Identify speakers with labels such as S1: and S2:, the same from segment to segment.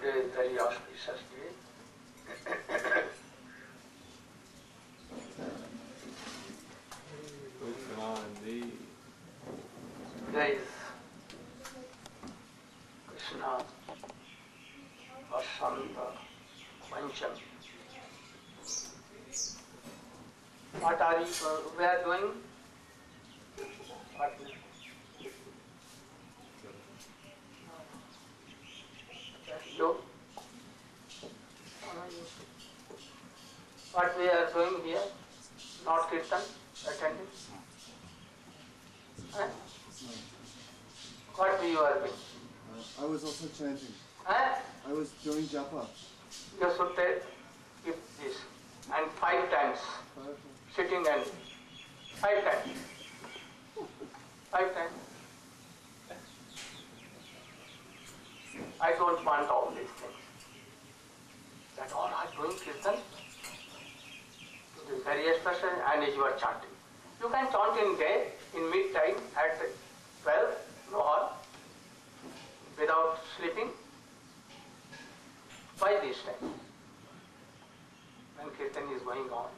S1: Today is very auspicious day. Today is Krsna Vasanta Panchami. What are we doing? What? You? What we are doing here? Not kirtan, attending? What you are doing?
S2: I was also chanting.
S1: I
S2: was doing japa.
S1: You should take this and 5 times. Sitting and 5 times. 5 times. I don't want all these things. That all are doing kirtan. It is very special and you are chanting. You can chant in day, in mid-time, at 12, no harm, without sleeping. By this time, when kirtan is going on,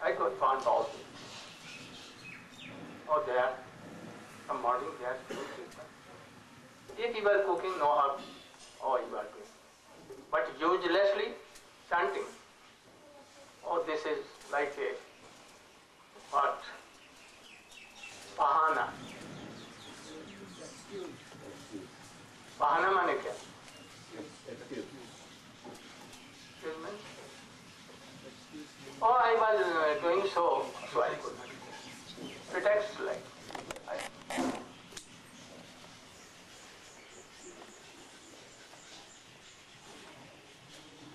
S1: I don't want all this. Oh, they are, some morning they are doing kirtan. If you are cooking, no harm, oh, you are doing. But uselessly chanting, oh, this is like a, what? Pahana. Pahana माने क्या? Excuse me? Oh, I was doing so I could not. Pretext like.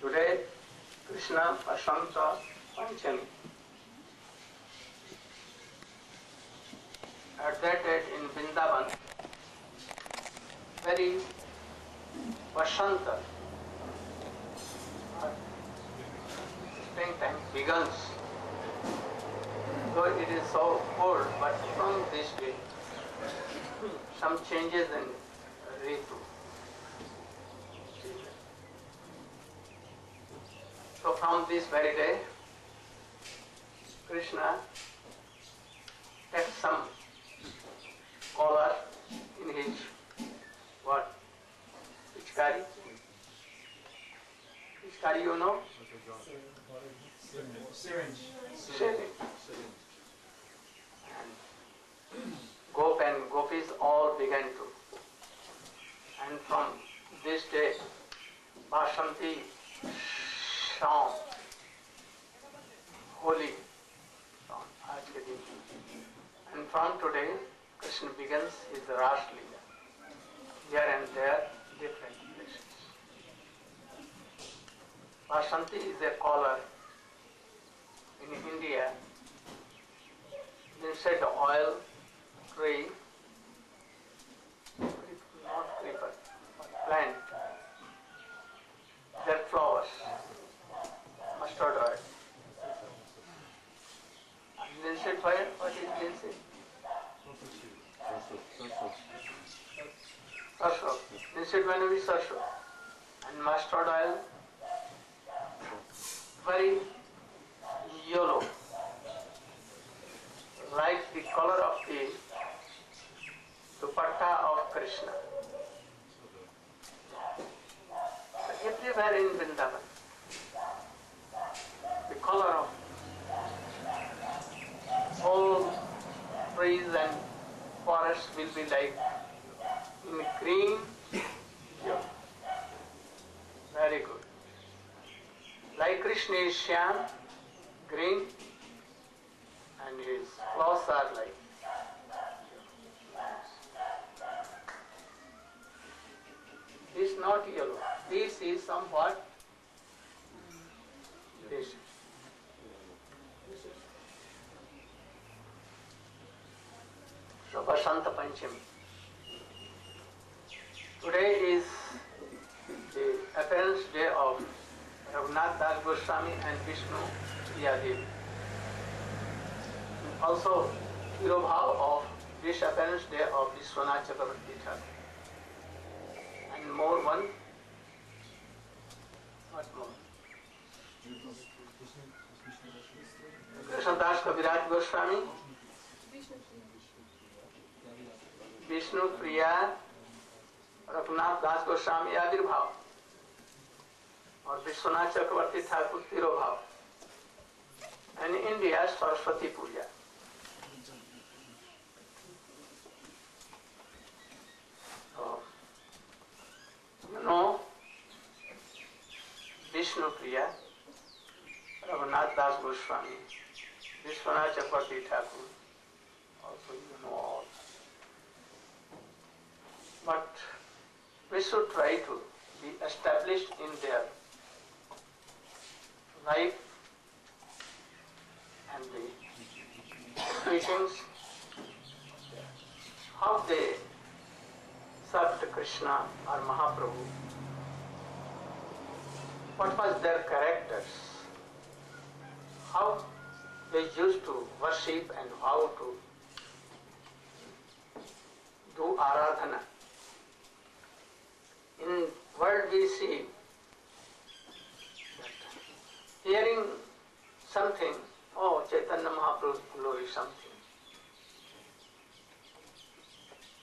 S1: Today, Krsna Vasanta Panchami. At that date in Vrindavan, very Vasanta, springtime begins. Though it is so cold, but from this day, some changes in Ritu. So from this very day, Krishna takes some collar in his what? Pichkari? Pichkari, you know?
S3: Syringe.
S1: sailing. And Gop and Gopis all began to. And from this day, Vasanti song, holy song, aaj ke din. And from today, Krishna begins his Ras Leela. Here and there, different places. Vasanti is a caller in India. Instead of oil, tree, not creeper, but plant, their flowers, mustard oil. And linseed fire, what is linseed? Sarso. Linseed venom is sarso. And mustard oil, very yellow, like the color of the dupatta of Krishna. Everywhere in Vrindavan, the color of all trees and forests will be like in green, yellow. Very good. Like Krishna is Shyam, green, and his clothes are like this is not yellow. This is somewhat this. So Vasanta Panchami. Today is the appearance day of Ragunath Das Goswami and Visnu Priya. Also, PureBhakti of this appearance day of Visvanatha Chakravarti. And more one. What more? Krsna Das Kaviraj Goswami, Visnu Priya, Ragunath Das Goswami Aerved, और विश्वनाथ चक्रवर्ती Thakur तिरोभाव, and in India Saraswati Puja. So, you know, Vishnu Priya, Ragunath Das Goswami, Visvanatha Chakravarti Thakur, also you know all. But we should try to be established in their life and the teachings, how they served Krishna or Mahaprabhu, what was their characters, how they used to worship and how to do aradhana. In world we see that hearing something, oh, Chaitanya Mahaprabhu's glory, something.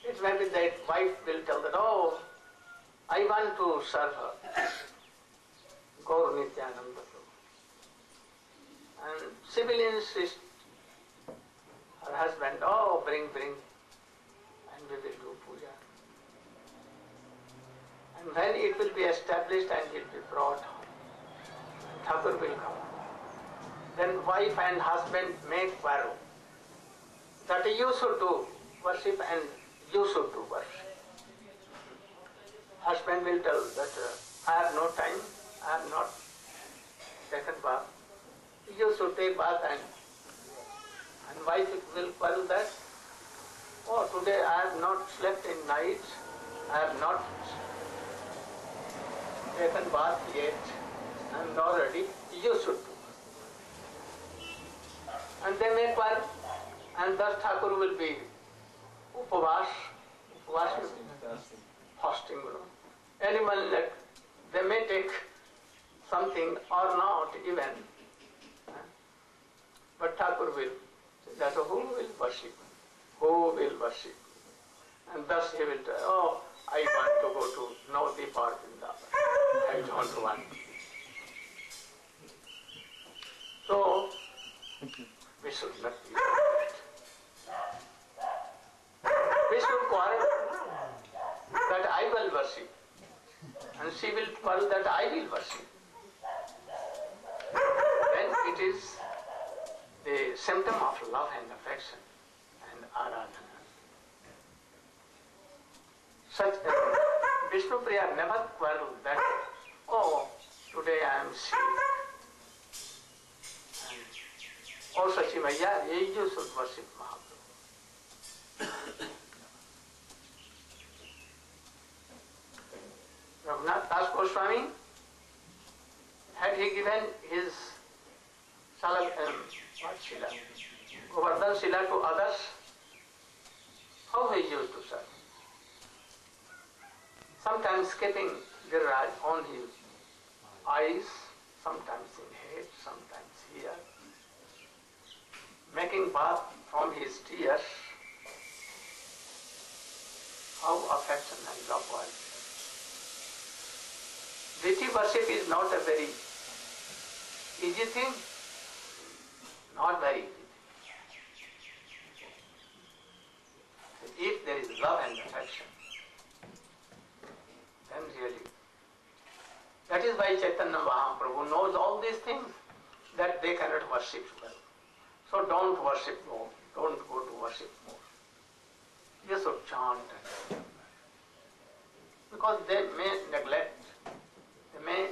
S1: It may be that wife will tell that, oh, I want to serve her, Gaur Nityananda Prabhu. And she will insist, her husband, oh, bring, and we will do puja. And when it will be established and it will be brought home, Thakur will come. Then wife and husband make quarrel that you should do worship and you should do worship. Husband will tell that I have no time, I have not taken bath. You should take bath and wife will quarrel that, oh, today I have not slept in night, I have not taken bath yet, and already you should do. And they may quarrel, and thus Thakur will be upavas fasting. Animal like they may take something or not even, but Thakur will say that who will worship? Who will worship? And thus he will tell, oh, I want to go to Navadip or Vrindavan. I don't want. So, should not be like that. We should quarrel that I will worship, and she will quarrel that I will worship. Then it is the symptom of love and affection and aradhana. Such Vishnu Priya never quarreled that, oh, today I am sick. Oh, Sachi Maya, you should worship Mahaprabhu. Ragunath Das Goswami, had he given his Shila, Govardhan Shila to others, how he used to serve? Sometimes keeping Giriraj on his eyes, sometimes in head, sometimes here, making bath from his tears. How affection and love was. Deity worship is not a very easy thing, not very easy thing. If there is love and affection, then really, that is why Chaitanya Mahaprabhu knows all these things, that they cannot worship well. So don't worship more, don't go to worship more. You should chant and because they may neglect, they may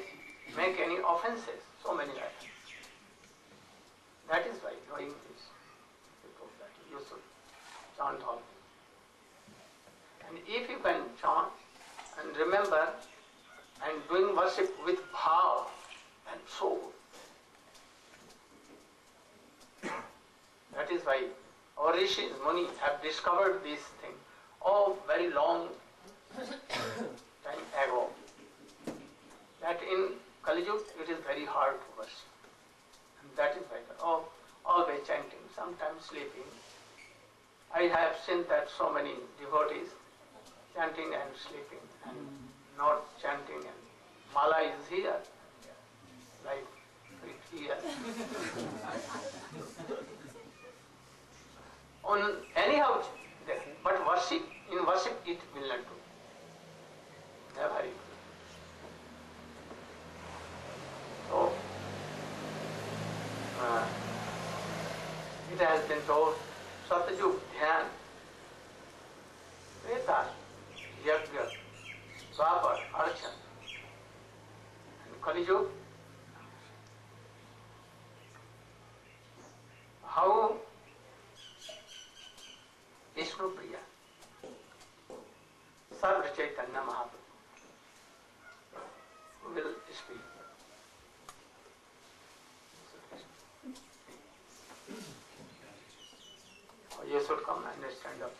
S1: make any offenses, so many offenses. That is why knowing this, because that you should chant all this. And if you can chant and remember and doing worship with bhav and soul, that is why our rishis, Muni have discovered this thing, very long time ago, that in Kali Yuga it is very hard to worship. And that is why, always chanting, sometimes sleeping. I have seen that so many devotees chanting and sleeping and not chanting, and mala is here, like here. Anyhow, but worship, in worship it will not do. Never it will. So, it has been told, Satyug, Dhyan, Treta, Yajna, Dwapar, Archan, and Kali Yuga. How Vishnu Priya served Chaitanya Mahaprabhu. Who will speak? You should come and stand up.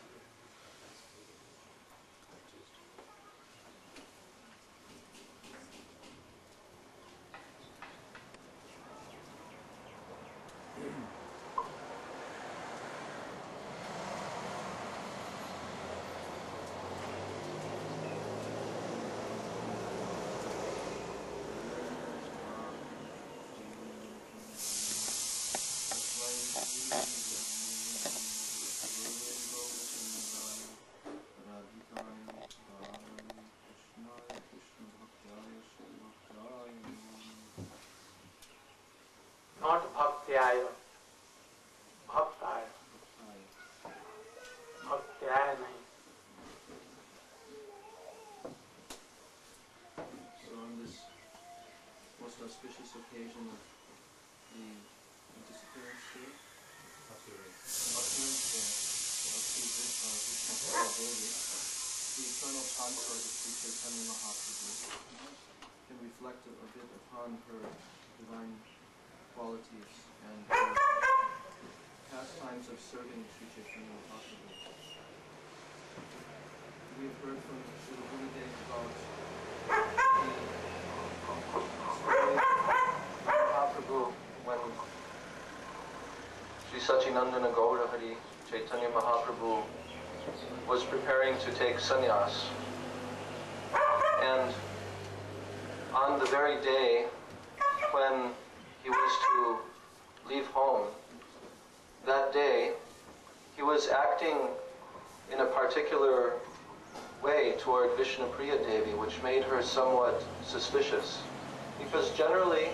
S1: Not Bhaktiaya, Bhaktaya. Bhaktiaya nahi.
S2: So on this most auspicious occasion of the disappearance day, the eternal consort of Sri Chaitanya Mahaprabhu can reflect a bit upon her divine qualities and her pastimes of serving Sri Chaitanya Mahaprabhu. We have heard from Sri Gurudeva about the story of Mahaprabhu when Sri Sachinandana Gaura Hari Chaitanya Mahaprabhu was preparing to take sannyas, and on the very day when he was to leave home, was acting in a particular way toward Priya Devi, which made her somewhat suspicious. Because generally,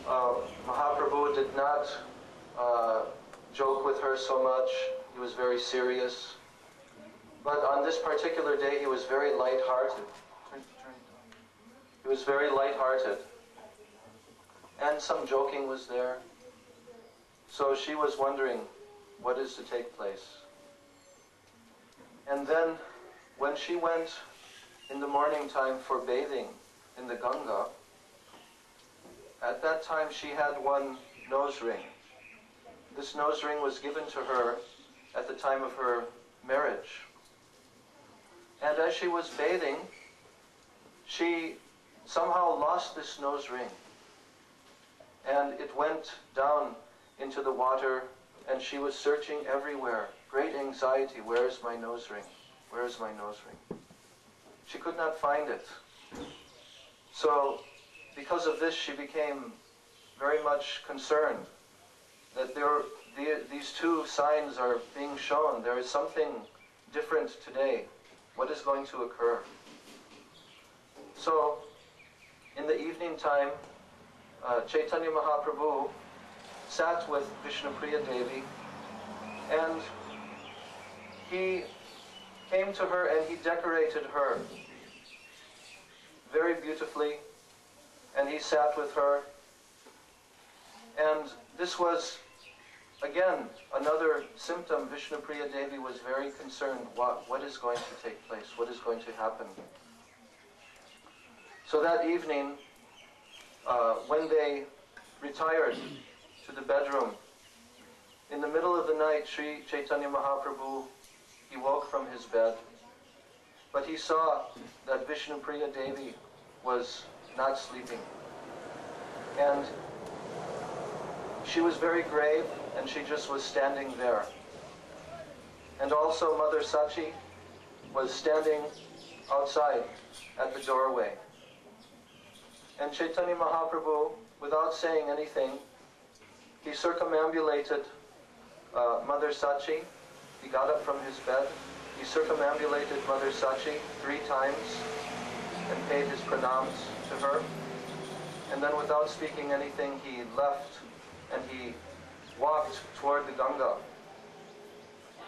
S2: Mahaprabhu did not joke with her so much. He was very serious. But on this particular day, he was very light-hearted. He was very light-hearted. And some joking was there. So she was wondering what is to take place. And then, when she went in the morning time for bathing in the Ganga, at that time she had one nose ring. This nose ring was given to her at the time of her marriage. And as she was bathing, she somehow lost this nose ring. And it went down into the water, and she was searching everywhere. Great anxiety, where is my nose ring? Where is my nose ring? She could not find it. So, because of this, she became very much concerned that these two signs are being shown. There is something different today. What is going to occur? So, in the evening time, Chaitanya Mahaprabhu sat with Priya Devi, and he came to her and he decorated her very beautifully, and he sat with her. And this was, again, another symptom. Priya Devi was very concerned. What is going to take place? What is going to happen? So that evening, when they retired to the bedroom, in the middle of the night, Sri Chaitanya Mahaprabhu, he woke from his bed, but he saw that Priya Devi was not sleeping. And she was very grave, and she just was standing there. And also Mother Sachi was standing outside at the doorway. And Chaitanya Mahaprabhu, without saying anything, he circumambulated Mother Sachi. He got up from his bed. He circumambulated Mother Sachi 3 times and paid his pranams to her. And then without speaking anything, he left and he walked toward the Ganga.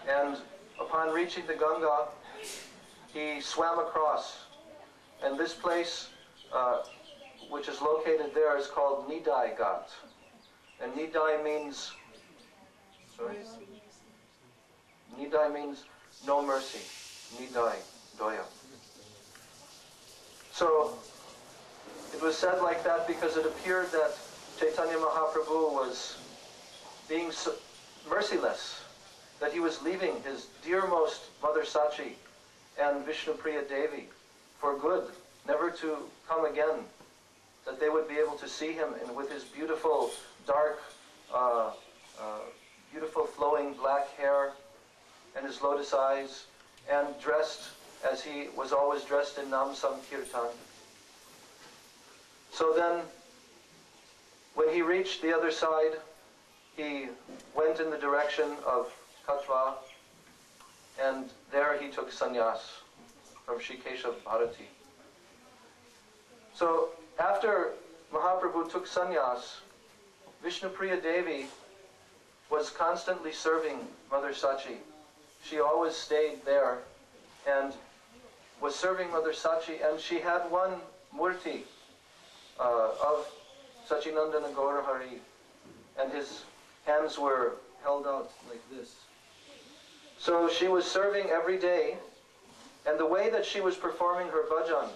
S2: And upon reaching the Ganga, he swam across. And this place, which is located there, is called Nidai Ghat. And Nidai means, Nidai means no mercy. Nidai, Doya. So, it was said like that because it appeared that Chaitanya Mahaprabhu was being merciless, that he was leaving his dearmost Mother Sachi and Priya Devi for good, never to come again, that they would be able to see him and with his beautiful, dark, beautiful flowing black hair and his lotus eyes, and dressed as he was always dressed in Nam Sankirtan. So then, when he reached the other side, he went in the direction of Katwa, and there he took sannyas from Shri Keshav Bharati. So, after Mahaprabhu took sannyas, Priya Devi was constantly serving Mother Sachi. She always stayed there and was serving Mother Sachi, and she had one murti of Sachinandana Gaura Hari, and his hands were held out like this. So she was serving every day, and the way that she was performing her bhajan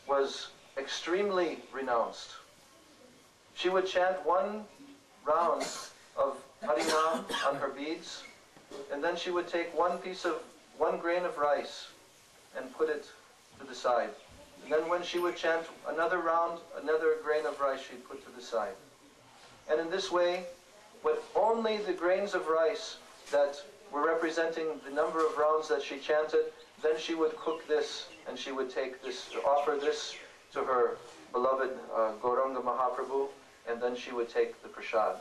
S2: was extremely renounced. She would chant 1 round of Harinam on her beads, and then she would take one grain of rice and put it to the side. And then when she would chant another round, another grain of rice she'd put to the side. And in this way, with only the grains of rice that were representing the number of rounds that she chanted, then she would cook this, and she would take this, offer this to her beloved Gauranga Mahaprabhu, and then she would take the prasad.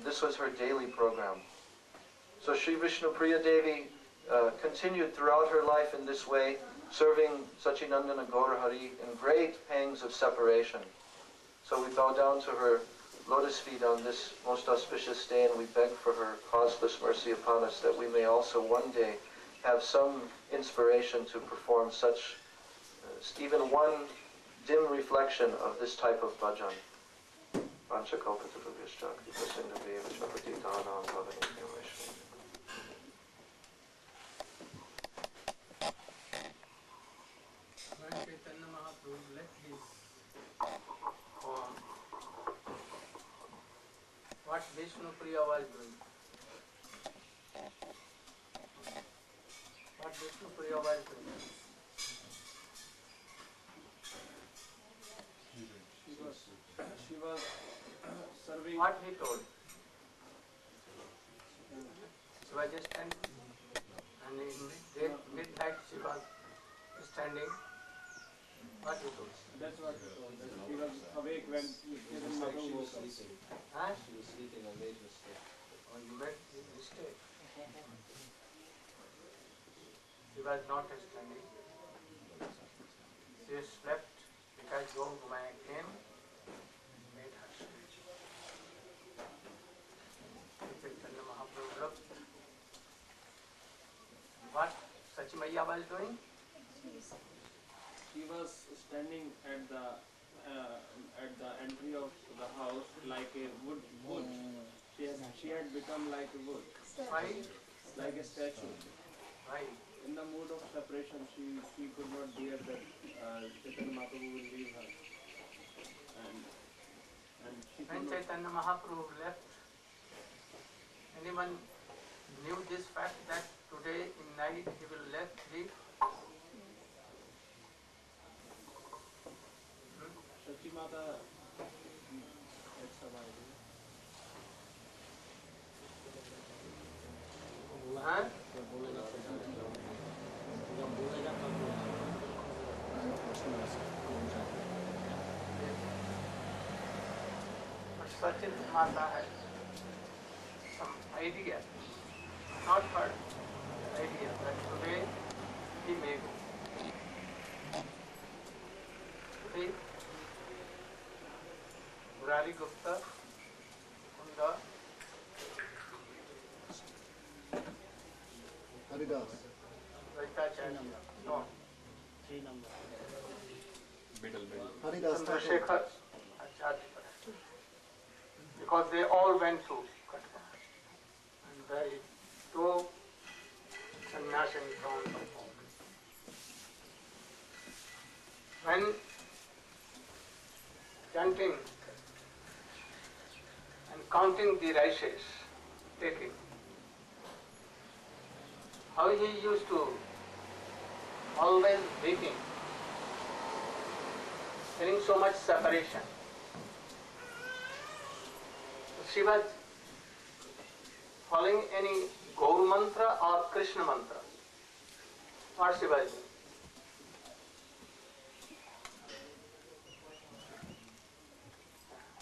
S2: This was her daily program. So Sri Vishnu Priya Devi continued throughout her life in this way, serving Sachinandana Gaurahari in great pangs of separation. So we bow down to her lotus feet on this most auspicious day, and we beg for her causeless mercy upon us, that we may also one day have some inspiration to perform such, even one dim reflection of this type of bhajan.
S1: When Chaitanya Mahaprabhu left his home, what Vishnu Priya was doing? What Vishnu Priya was doing?
S2: She was serving.
S1: What he told? She was just standing. And in midnight she was standing. What he told?
S3: That's what he told. That she was awake when Chaitanya Mahaprabhu woke up.
S1: Huh?
S2: She was sleeping and made mistake.
S1: Oh, you made this mistake. She was not standing. She slept because Goswami came and made her sleep. Chaitanya Mahaprabhu looked. What Sachimaya was doing?
S3: She was standing at the entry of the house like a wood. She had become like a wood,
S1: Why?
S3: like a statue.
S1: Why?
S3: In the mood of separation, she could not bear that Chaitanya Mahaprabhu will leave her, and she
S1: When
S3: could not.
S1: Chaitanya Mahaprabhu left, anyone knew this fact that today in night he will leave?
S3: Sachi Mata had some idea.
S1: Huh? But Sachin Mata had some idea, not heard, idea that today he may go. Today, Murari Gupta on the
S4: Haridas.
S1: Vaitacharya, no,
S4: Haridas.
S1: Chandrasekhar Acharya, because they all went to Krsna and they two sannyasi in front of all. When chanting and counting the rices, taking, how he used to always weeping, feeling so much separation. She was following any Gaur mantra or Krishna mantra. What she was doing?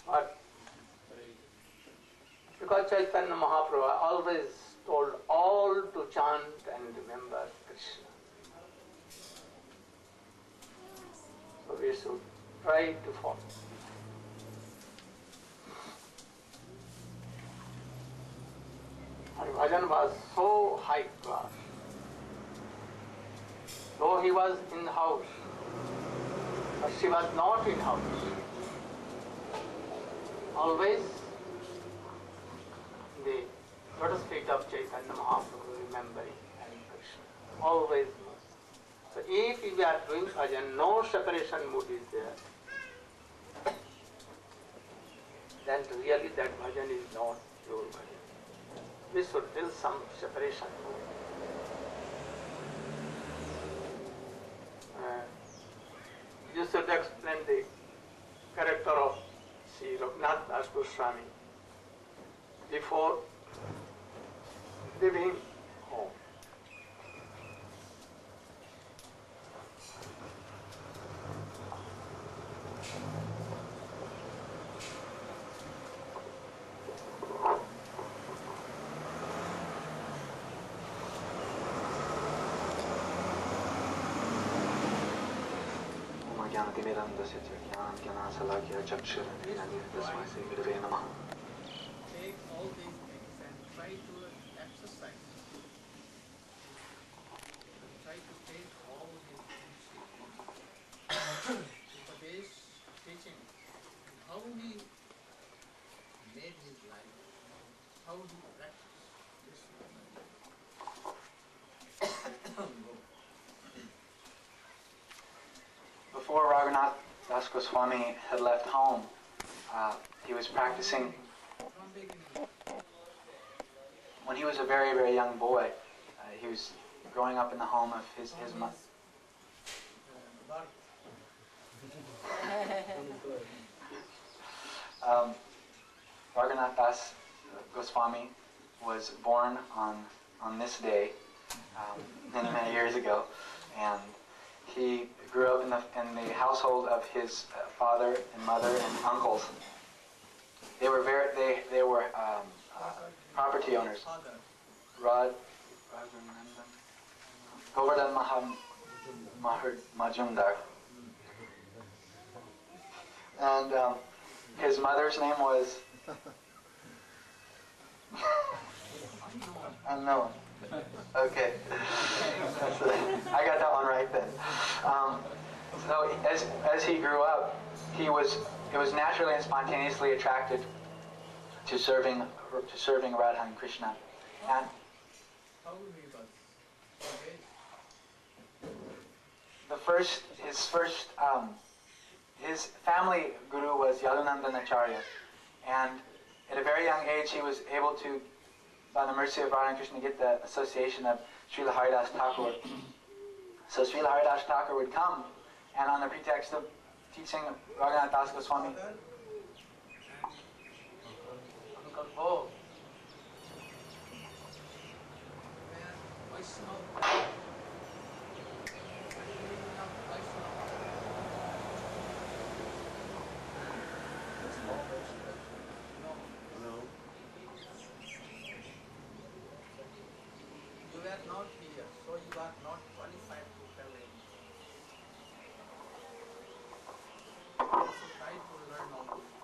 S1: What? Because Chaitanya Mahaprabhu always told all to chant and remember Krishna. So we should try to follow. Her bhajan was so high class. Though he was in the house, but she was not in house. Always the lotus feet of Chaitanya Mahaprabhu remembering Hare Krishna. Always. So if we are doing bhajan, no separation mood is there, then really that bhajan is not pure bhajan. We should feel some separation mood. You should explain the character of Sri Ragunath Das Goswami before leaving home.
S5: ज्ञानतिमिरन्दस्य च ज्ञानाञ्जनाशलाकया चक्षुरुन्मिलितं तस्मै श्रीगुरवे नमः.
S6: Take all these things and try to exercise. Try to take all these things. Upadesh teaching how he made his life, how he practiced this.
S5: Before Ragunath Das Goswami had left home, he was practicing when he was a very, very young boy. He was growing up in the home of his mother. Ragunath Das Goswami was born on this day many, many years ago, and he grew up in the household of his father and mother and uncles. They were property owners. Govardhan Majumdar. And his mother's name was unknown. Okay, I got that one right then. So as he grew up, he was naturally and spontaneously attracted to serving Radha and Krishna. And his family guru was Yadunandanacharya, and at a very young age he was able to, by the mercy of Radha and Krishna, get the association of Srila Haridas Thakur. So Srila Haridas Thakur would come, and on the pretext of teaching Raghunath Das Goswami,
S6: Not here, so you are not qualified to tell anything. So try to learn all this.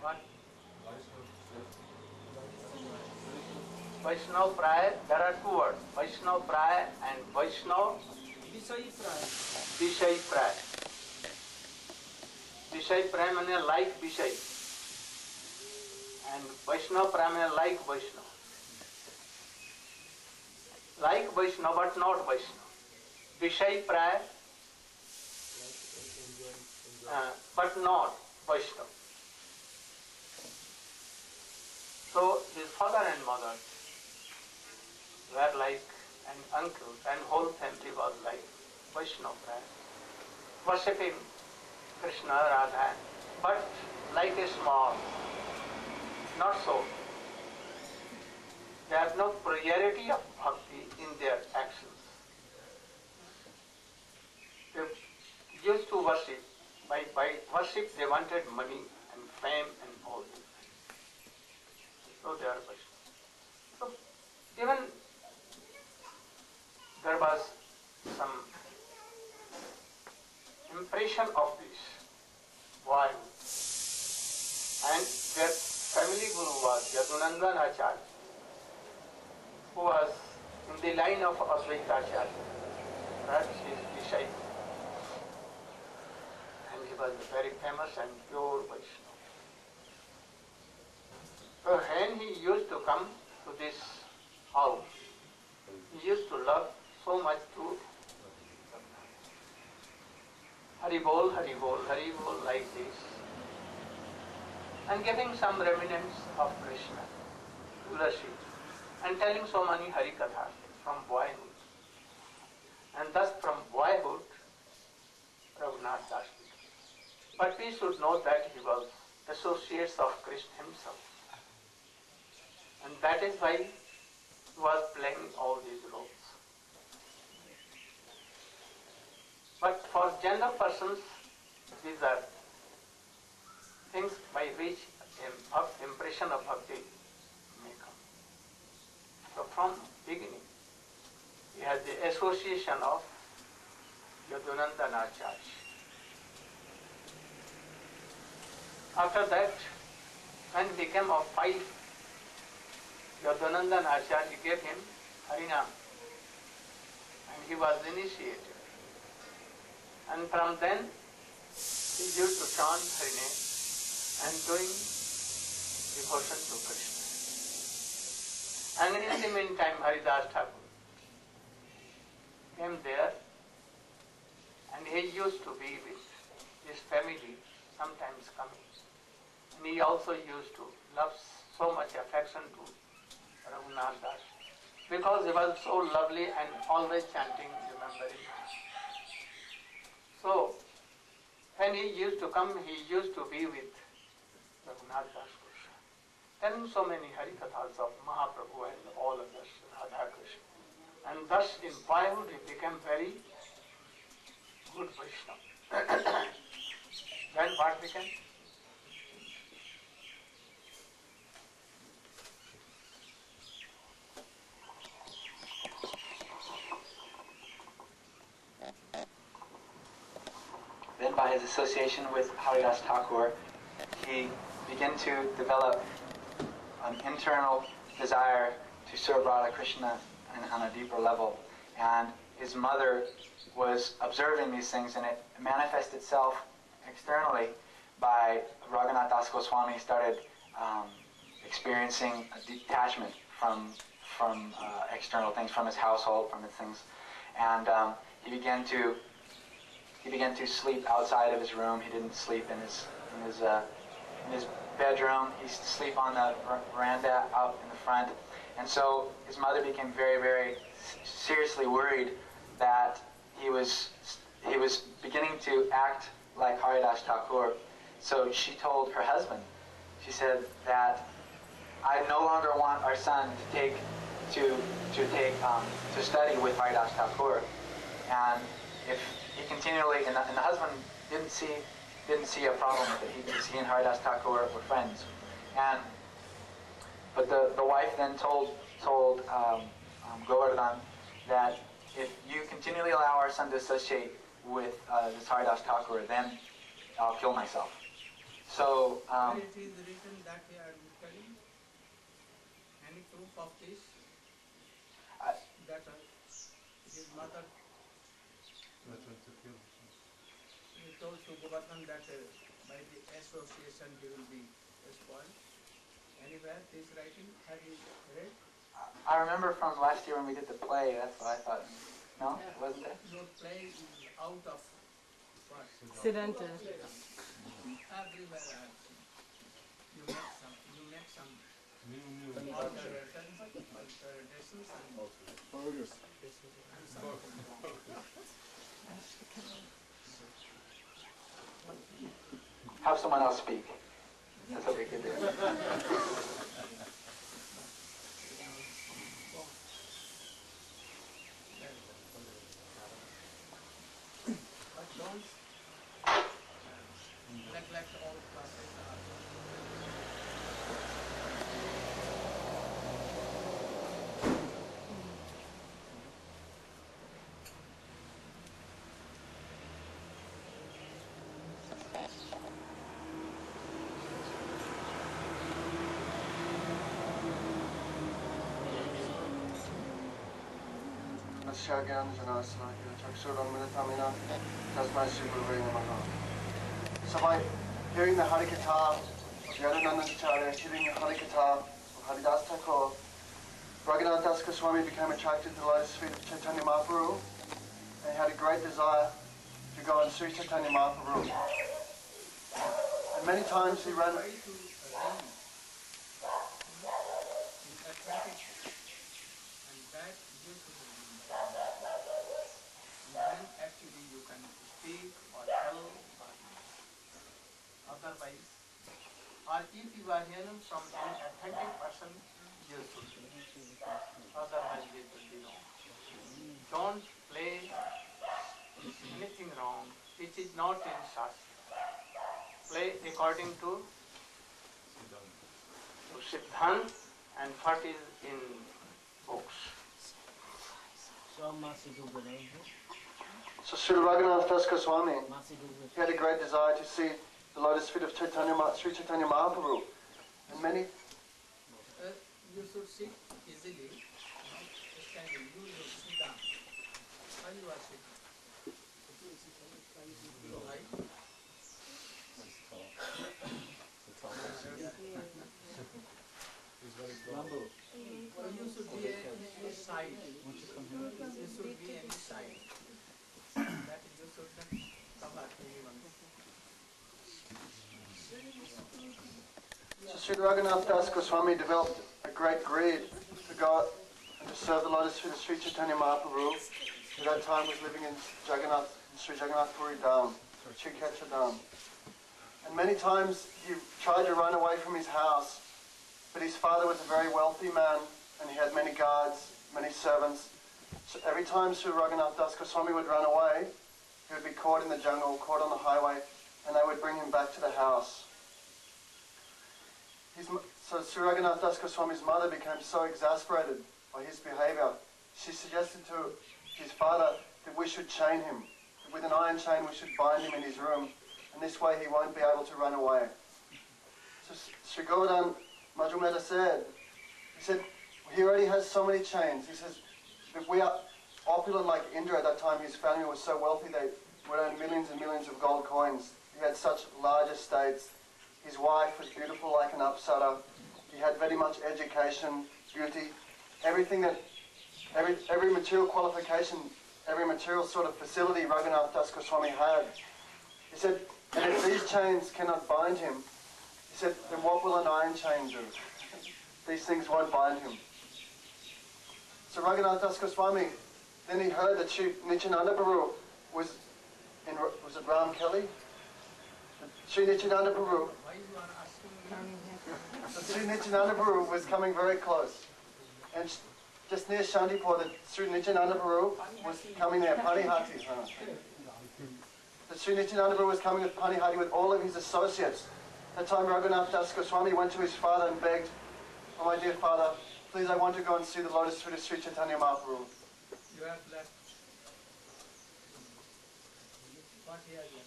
S6: What? Vaishnava Praya, there are two words, Vaishnava Praya and Vaishnava Vishay Praya. Vishay Praya means like Vishay, and Vaishnava Praya means like Vaishnava. Like Vaishnava but not Vaishnava. Vishay Praya but not Vaishnava. So his father and mother were like an uncle, and whole family was like Vaishnava Praya, worshipping Krishna, Radha, but like a small, not so. There is no priority of bhakti in their actions. They used to worship. By worship they wanted money and fame and all these things. So they are Vaishnava. So even there was some impression of this while, and their family guru was Yadunandanacharya, who was in the line of Advaitacharya, that is disciple, and he was very famous and pure Vaishnava. So when he used to come to this house, he used to love so much to Hari Bol, Hari Bol, Hari Bol, like this, and giving some remnants of Krishna, Tulasi, and telling so many Hari Kathas from boyhood. And thus from boyhood, Raghunath Das became. But we should know that he was associates of Krishna himself. And that is why he was playing all these roles. But for general persons, these are things by which impression of bhakti may come.
S1: So from beginning, he has the association of Yadunandan Acharya. After that, when he became of 5, Yadunandan Acharya gave him Harinam, and he was initiated. And from then, he used to chant Harinam and doing devotion to Krishna. And in the meantime, Haridas Thakur came there, and he used to be with his family, sometimes coming. And he also used to love so much affection to Ragunath Das, because he was so lovely and always chanting, remembering. So, when he used to come, he used to be with Raghunath Das Krishna, telling so many Harikathas of Mahaprabhu and all others, Radha Krishna. And thus in boyhood he became very good Vaishnava. Then what became?
S5: Then by his association with Haridas Thakur, he began to develop an internal desire to serve Radha Krishna on a deeper level. And his mother was observing these things, and it manifested itself externally by Ragunath Das Goswami started experiencing a detachment from external things, from his household, from his things. And he began to sleep outside of his room. He didn't sleep in his bedroom. He used to sleep on the veranda out in the front. And so his mother became very, very seriously worried that he was beginning to act like Haridas Thakur. So she told her husband, she said that I no longer want our son to study with Haridas Thakur, and if he continually, and the husband didn't see a problem with it. He and Haridas Thakur were friends, but the wife then told Govardhan that if you continually allow our son to associate with this Haridas Thakur, then I'll kill myself. So
S6: it is written that they are studying. Any proof of this? That his mother he told to Govardhan that by the association he will be spoiled. Anywhere this writing, have you read?
S5: I remember from last year when we did the play, that's what I thought. No? Wasn't it?
S6: Your play is out of what?
S7: Accidental.
S6: Everywhere I have seen. You make some alterations
S5: Have someone else speak. That's what we could do.
S6: But don't neglect all classes.
S2: So by hearing the Harikatha of Yadunandanacharya, hearing the Harikatha of Haridas Thakur, Raghunath Das Goswami became attracted to the lotus feet of Chaitanya Mahaprabhu, and he had a great desire to go and see Chaitanya Mahaprabhu. And many times he ran.
S6: Otherwise, or if you are hearing from an authentic person, you should be. Otherwise, it will be wrong. Don't play anything wrong which is not in Shastra. Play according to Siddhant and what is in
S1: folks.
S2: So Srila Raghunath Das Goswami, he had a great desire to see the lotus feet of Sri Chaitanya Mahaprabhu. And many...
S6: You should sit easily. Standing. You should sit down. Why you are sitting? So high. You should be any side. You should be any side. That you should not cover anyone.
S2: So Sri Raghunath Das Goswami developed a great greed to go and to serve the lotus feet of Sri Chaitanya Mahaprabhu, who at that time was living in Jagannath, Sri Jagannath Puri Dham, Sri Kshetra Dham. And many times he tried to run away from his house, but his father was a very wealthy man and he had many guards, many servants. So every time Sri Raghunath Das Goswami would run away, he would be caught in the jungle, caught on the highway, and they would bring him back to the house. So Sri Raghunath Das Goswami's mother became so exasperated by his behavior, she suggested to his father that we should chain him. That with an iron chain we should bind him in his room, and this way he won't be able to run away. So Sri Govardhan Majumedar said, he said, he already has so many chains. He says, if we are opulent like Indra at that time, his family was so wealthy they would own millions and millions of gold coins. He had such large estates. His wife was beautiful like an apsara. He had very much education, beauty, everything that, every material qualification, every material sort of facility Raghunath Das Goswami had. He said, and if these chains cannot bind him, he said, then what will an iron chain do? These things won't bind him. So Raghunath Das Goswami, then he heard that Sri Nityananda Prabhu was it Ram Kelly? Sri Nityananda Prabhu. So Sri Nityananda Prabhu was coming very close. And just near Shantipur, that Sri Nityananda Prabhu was coming there, Panihati. That Sri Nityananda Prabhu was coming with Panihati with all of his associates. At that time Raghunath Das Goswami went to his father and begged, oh my dear father, please I want to go and see the lotus feet of Sri Chaitanya Mahaprabhu.
S6: You have left. What he has left?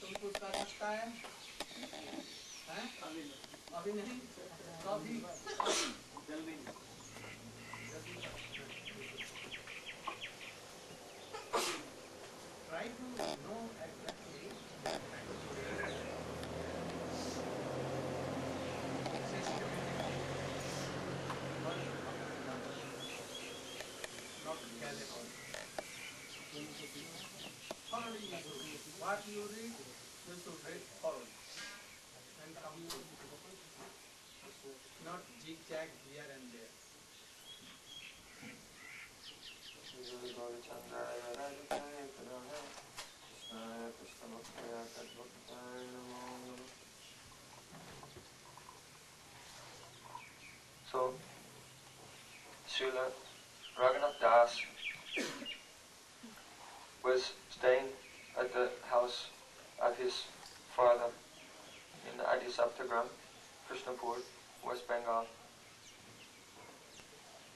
S6: तुमको उसका लगता है? हैं? अभी नहीं? कभी? जल्दी। Try to know exactly what kind of not careless. Following you should. What you read, you should read thoroughly and complete. Not zigzag here and there.
S2: So, Srila Raghunath Das was staying at the house of his father in Adi Saptagram, Krishnapur, West Bengal.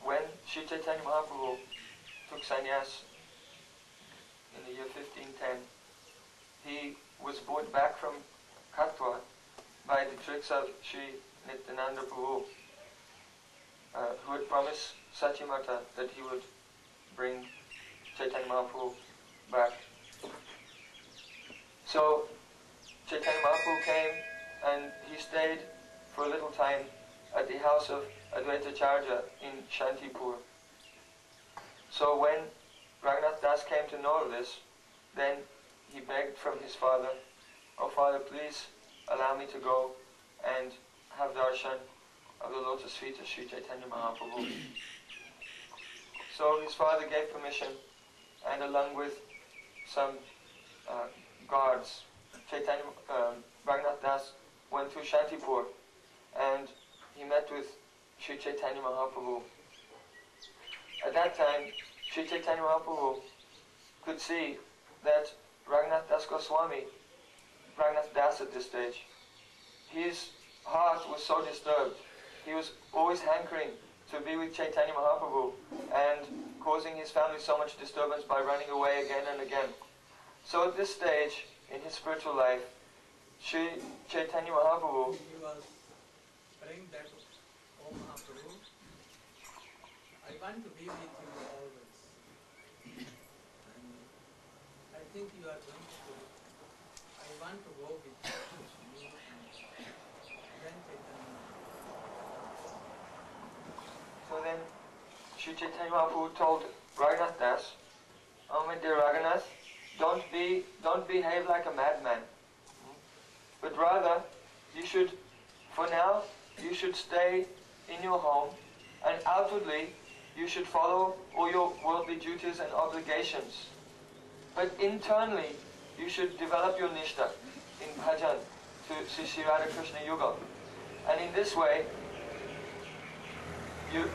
S2: When Sri Chaitanya Mahaprabhu took sannyas in the year 1510, he was brought back from Katwa by the tricks of Sri Nityananda Prabhu, who had promised Satyamata that he would bring Chaitanya Mahaprabhu back. So Chaitanya Mahaprabhu came and he stayed for a little time at the house of Advaita Charya in Shantipur. So when Raghunath Das came to know of this, then he begged from his father, "Oh father, please allow me to go and have darshan of the lotus feet of Sri Chaitanya Mahaprabhu." So his father gave permission, and along with some guards, Raghunath Das went to Shantipur and he met with Sri Chaitanya Mahaprabhu. At that time, Sri Chaitanya Mahaprabhu could see that Raghunath Das Goswami, Raghunath Das at this stage, his heart was so disturbed. He was always hankering to be with Chaitanya Mahaprabhu and causing his family so much disturbance by running away again and again. So at this stage in his spiritual life, Sri Chaitanya Mahaprabhu,
S6: He was praying that, "Oh Mahaprabhu, I want to be with you always. And I think you are going to, I want to go with you." Then Chaitanya.
S2: so then Sri Chaitanya Mahaprabhu told Raghunath Das, "Oh my dear Raghunath, don't behave like a madman. But rather, you should, for now, you should stay in your home, and outwardly, you should follow all your worldly duties and obligations. But internally, you should develop your nishtha in bhajan to Sri Radha Krishna Yugal. And in this way, you,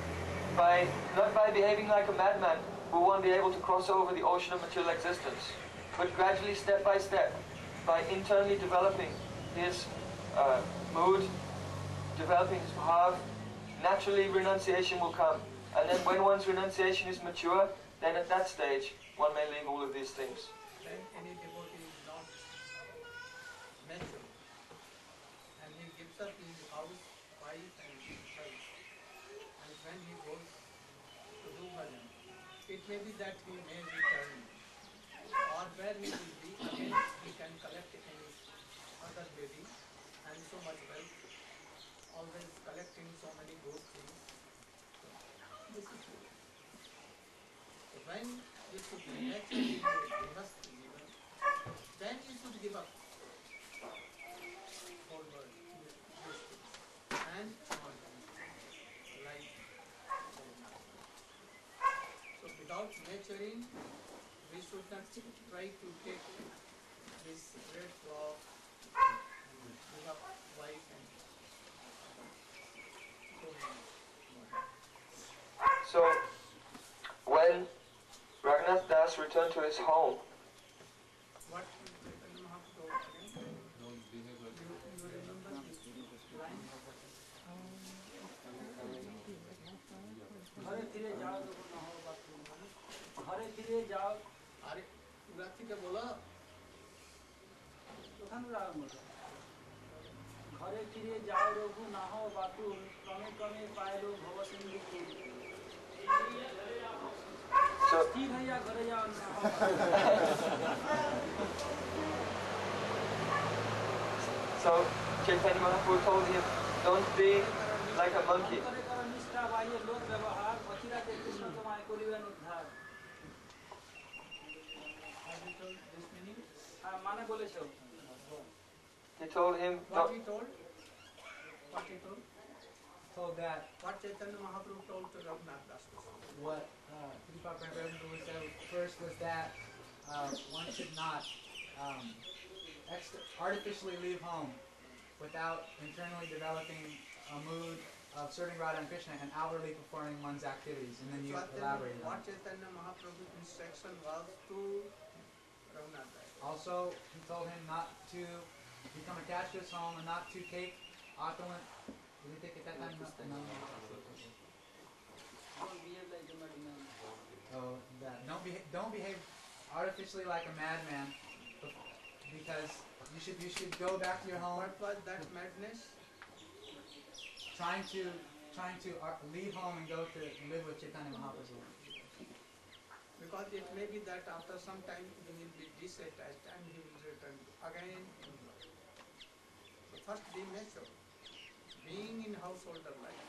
S2: not by behaving like a madman, will one be able to cross over the ocean of material existence, but gradually, step by step, by internally developing his mood, developing his bhav, naturally renunciation will come. And then when one's renunciation is mature, then at that stage, one may leave all of these things."
S6: When any devotee is not mature, and he gives up his house, wife and health, and when he goes to do bhajan, it may be that he may return, or where he will be, again he can collect any other lady, and so much wealth, always collecting so many good things. This is true. So when you should be naturally grihastha jivan, then you should give up whole world, these things, and on like so without maturing, we should not try to take this red cloth and give up wife and so many.
S2: So, when Raghunath Das returned to his home,
S6: What Chaitanya Mahaprabhu again?
S4: Don't behave like
S6: You remember this line?
S3: घरे फिरे जाओ तो ना हो bathroom घरे फिरे जाओ
S6: अरे रात्रि के बोला
S3: ওখানে যাওয়ার মতো ঘরে ফিরে যাও রঘু না হও বাতুল ক্রমে ক্রমে পাইলো ভব সিন্ধু
S2: so
S3: স্থির হইয়া ঘরে যাও না হও
S2: so Chaitanya Mahaprabhu told him, "Don't be like a monkey."
S3: করে করো নিষ্ঠা বাইয়ের লোক ব্যবহার অচিরাতে কৃষ্ণ তোমায় করিবেন উদ্ধার
S6: Have you told this meaning?
S3: মানে বলেছো
S2: He told him,
S6: What he told? What he told?
S7: Told that
S6: What Chaitanya Mahaprabhu told to Raghunath Das Goswami?
S7: what Prabhupada said first was that one should not artificially leave home without internally developing a mood of serving Radha and Krishna and outwardly performing one's activities. And then you elaborate on
S6: What
S7: it.
S6: Chaitanya Mahaprabhu's instruction was to Raghunath Das.
S7: Also, he told him not to become attached to his home and not to take opulent. Did he take it that time? No. Oh, that don't behave artificially like a madman, because you should go back to your home.
S6: What was that madness?
S7: Trying to leave home and go to live with Chaitanya Mahaprabhu.
S6: Because it may be that after some time he will be disattached and he will return again. So first be mature. Being in householder life,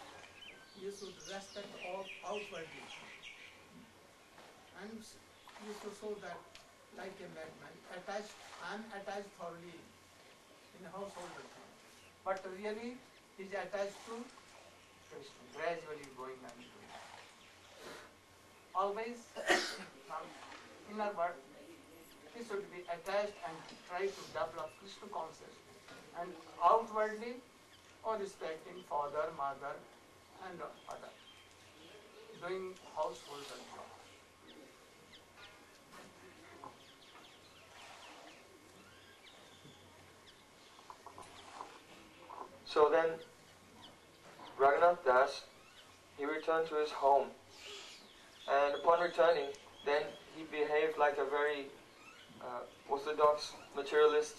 S6: you should respect all outwardly. And you should show that like a madman, attached, I am attached thoroughly in householder thing. But really he is attached to Krishna, gradually going and doing. Always from inner word, he should be attached and try to develop Krishna consciousness. And outwardly, or respecting father, mother, and other, doing household job.
S2: So then Ragunath Das, he returned to his home, and upon returning, then he behaved like a very orthodox materialist,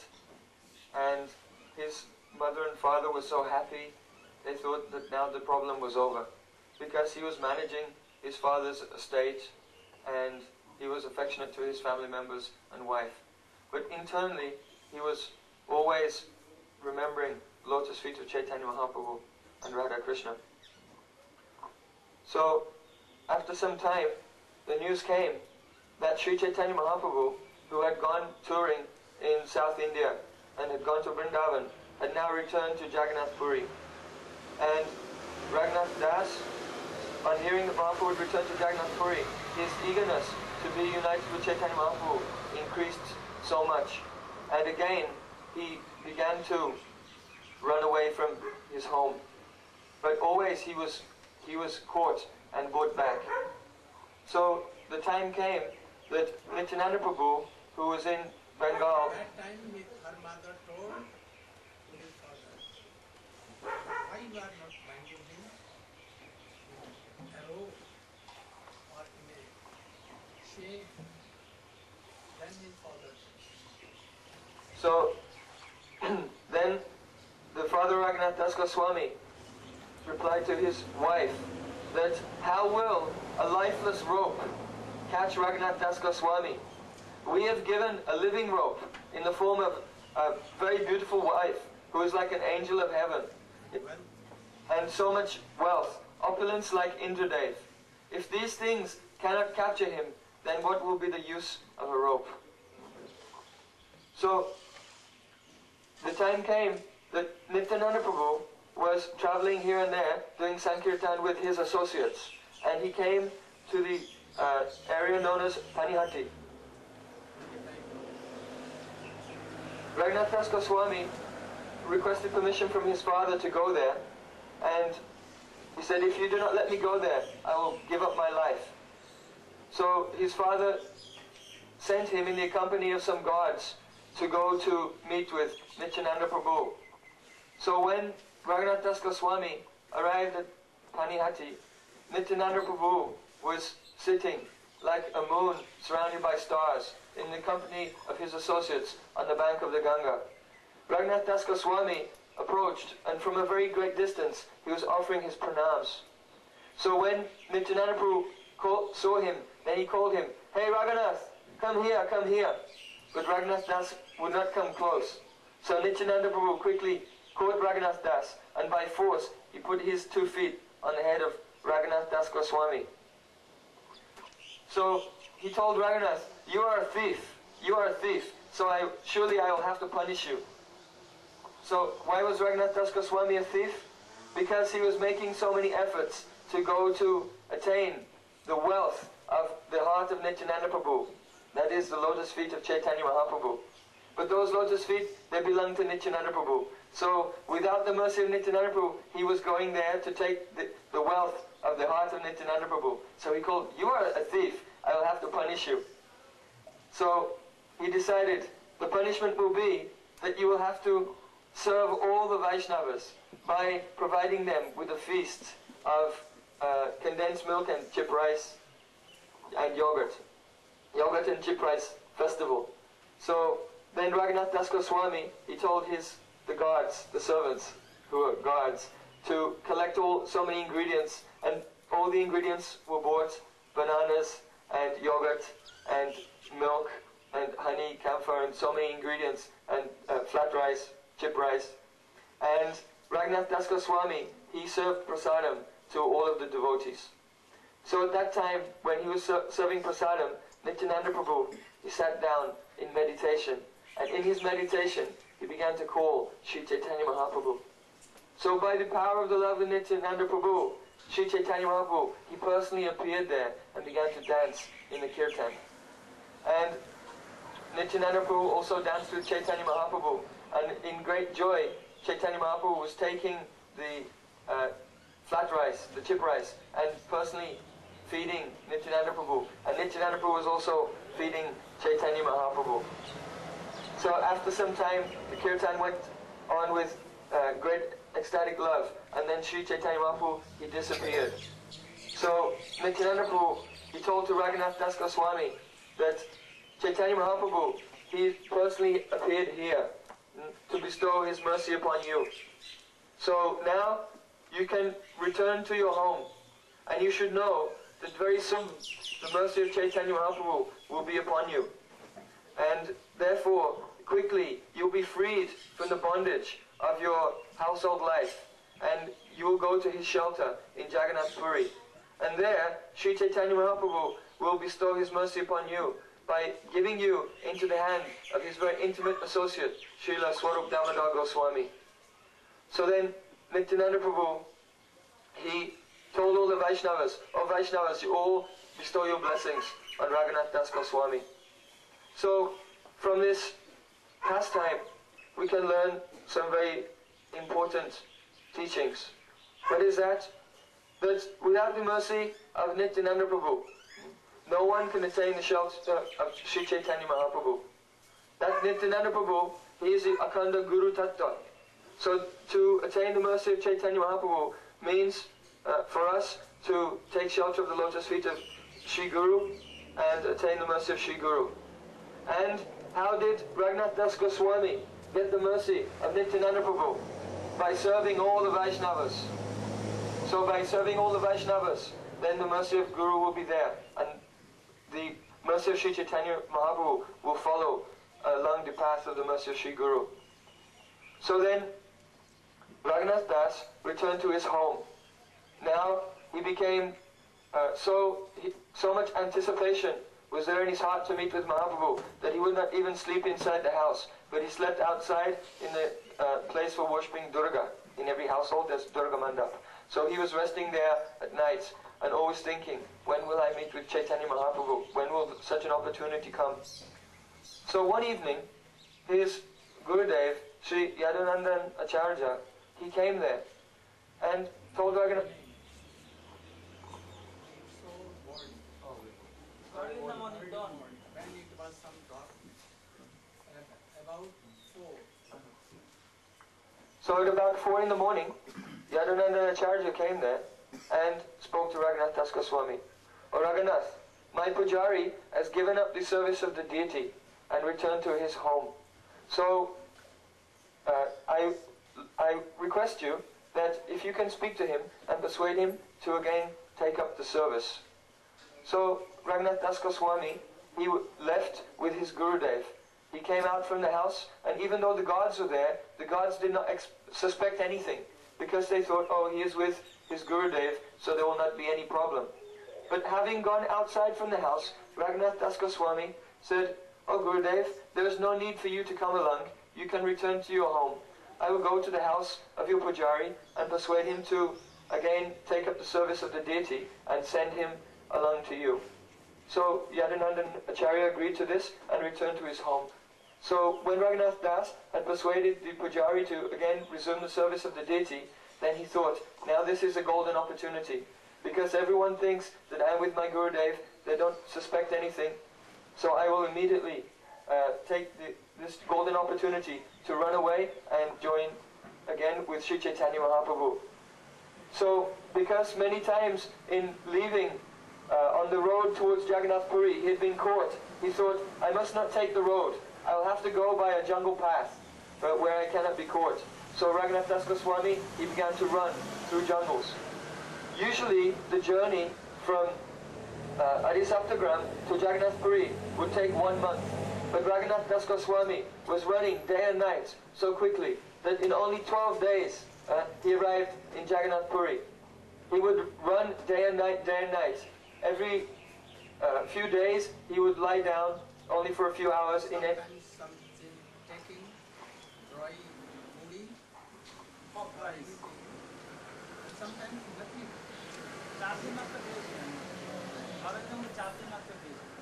S2: and his mother and father were so happy, they thought that now the problem was over, because he was managing his father's estate, and he was affectionate to his family members and wife. But internally, he was always remembering lotus feet of Chaitanya Mahaprabhu and Radha Krishna. So, after some time, the news came that Sri Chaitanya Mahaprabhu, who had gone touring in South India and had gone to Vrindavan, had now returned to Jagannath Puri. And Raghunath Das, on hearing that Mahaprabhu had returned to Jagannath Puri, his eagerness to be united with Chaitanya Mahaprabhu increased so much. And again, he began to run away from his home. But always he was caught and brought back. So the time came that Nityananda Prabhu, who was in Bengal,
S8: That time her mother told his father, why you are not binding him in a rope or in a chain? Then his father said.
S2: so then the father Raghunath Das Goswami replied to his wife that how will a lifeless rope catch Raghunath Das Goswami? We have given a living rope in the form of a very beautiful wife who is like an angel of heaven, and so much wealth, opulence like Indradev. If these things cannot capture him, then what will be the use of a rope? So the time came that Nityananda Prabhu was traveling here and there doing Sankirtan with his associates, and he came to the area known as Panihati. Raghunath Das Goswami requested permission from his father to go there, and he said, if you do not let me go there, I will give up my life. So his father sent him in the company of some gods to go to meet with Nityananda Prabhu. So when Raghunath Das Goswami arrived at Panihati, Nityananda Prabhu was sitting like a moon surrounded by stars in the company of his associates on the bank of the Ganga. Raghunath Das Goswami approached, and from a very great distance he was offering his pranams. So when Nityananda Prabhu saw him, then he called him, "Hey Raghunath, come here, come here." But Raghunath Das would not come close. So Nityananda Prabhu quickly caught Raghunath Das, and by force he put his 2 feet on the head of Raghunath Das Goswami. So he told Raghunath, "You are a thief, you are a thief, so surely I will have to punish you." So why was Raghunath Das Goswami a thief? Because he was making so many efforts to go to attain the wealth of the heart of Nityananda Prabhu, that is the lotus feet of Chaitanya Mahaprabhu. But those lotus feet, they belong to Nityananda Prabhu. So without the mercy of Nityananda Prabhu, he was going there to take the wealth of the heart of Nityananda Prabhu. So he called, "You are a thief, I will have to punish you." So he decided the punishment will be that you will have to serve all the Vaishnavas by providing them with a feast of condensed milk and chip rice and yogurt. Yogurt and chip rice festival. So then Raghunath Das Goswami, he told the guards, the servants who were guards, to collect so many ingredients, and all the ingredients were bought: bananas and yogurt and milk and honey, camphor, and so many ingredients, and flat rice, chip rice. And Raghunath Das Goswami, he served prasadam to all of the devotees. So at that time, when he was serving prasadam, Nityananda Prabhu, he sat down in meditation, and in his meditation, he began to call Sri Chaitanya Mahaprabhu. So by the power of the love of Nityananda Prabhu, Sri Chaitanya Mahaprabhu, he personally appeared there and began to dance in the kirtan. And Nityananda Prabhu also danced with Chaitanya Mahaprabhu, and in great joy, Chaitanya Mahaprabhu was taking the flat rice, the chip rice, and personally feeding Nityananda Prabhu. And Nityananda Prabhu was also feeding Chaitanya Mahaprabhu. So after some time, the kirtan went on with great ecstatic love. And then Sri Chaitanya Mahaprabhu, he disappeared. So Nityananda Prabhu, he told to Ragunath Das Goswami that Chaitanya Mahaprabhu, he personally appeared here to bestow his mercy upon you. So now you can return to your home, and you should know that very soon the mercy of Chaitanya Mahaprabhu will be upon you. And therefore, quickly you'll be freed from the bondage of your household life, and you will go to his shelter in Jagannath Puri. And there, Sri Chaitanya Mahaprabhu will bestow his mercy upon you by giving you into the hand of his very intimate associate, Srila Swarup Damodar Goswami. So then, Nityananda Prabhu, he told all the Vaishnavas, "Oh Vaishnavas, you all bestow your blessings on Raghunath Das Goswami." So, from this pastime, we can learn some very important teachings. What is that? That without the mercy of Nityananda Prabhu, no one can attain the shelter of Sri Chaitanya Mahaprabhu. That Nityananda Prabhu, he is the Akhanda Guru Tattva. So to attain the mercy of Chaitanya Mahaprabhu means for us to take shelter of the lotus feet of Sri Guru and attain the mercy of Sri Guru. And how did Raghunath Das Goswami get the mercy of Nityananda Prabhu? By serving all the Vaishnavas. So by serving all the Vaishnavas, then the mercy of Guru will be there, and the mercy of Sri Chaitanya Mahaprabhu will follow along the path of the mercy of Sri Guru. So then, Raghunath Das returned to his home. Now he became so much anticipation was there in his heart to meet with Mahaprabhu that he would not even sleep inside the house, but he slept outside in the place for worshipping Durga. In every household there's Durga Mandap. So he was resting there at night and always thinking, when will I meet with Chaitanya Mahaprabhu? When will such an opportunity come? So one evening, his Gurudev, Sri Yadunandan Acharya, he came there and told Raghunath,
S8: Early in the morning, dawn, when it was some dark, about 4.
S2: So at about 4 in the morning, Yadunandan Acharya came there and spoke to Raghunath Das Goswami. "Oh Raghunath, my pujari has given up the service of the deity and returned to his home. So I request you that if you can speak to him and persuade him to again take up the service." So Raghunath Das Goswami, he left with his Gurudev. He came out from the house, and even though the gods were there, the gods did not suspect anything, because they thought, oh, he is with his Gurudev, so there will not be any problem. But having gone outside from the house, Raghunath Das Goswami said, "Oh Gurudev, there is no need for you to come along. You can return to your home. I will go to the house of your pujari and persuade him to again take up the service of the deity and send him along to you." So Yadunandan Acharya agreed to this and returned to his home. So when Raghunath Das had persuaded the pujari to again resume the service of the deity, then he thought, now this is a golden opportunity, because everyone thinks that I am with my Gurudev, they don't suspect anything, so I will immediately take this golden opportunity to run away and join again with Sri Chaitanya Mahaprabhu. So because many times in leaving on the road towards Jagannath Puri, he had been caught. He thought, I must not take the road. I will have to go by a jungle path where I cannot be caught. So Raghunath Das Goswami, he began to run through jungles. Usually the journey from Adisaptagram to Jagannath Puri would take 1 month. But Raghunath Das Goswami was running day and night so quickly that in only 12 days he arrived in Jagannath Puri. He would run day and night, day and night. Every few days he would lie down only for a few hours in it.
S8: Something taking dry moody, hot rice, and sometimes nothing.
S3: Charging of the patient. For example, charging of the patient.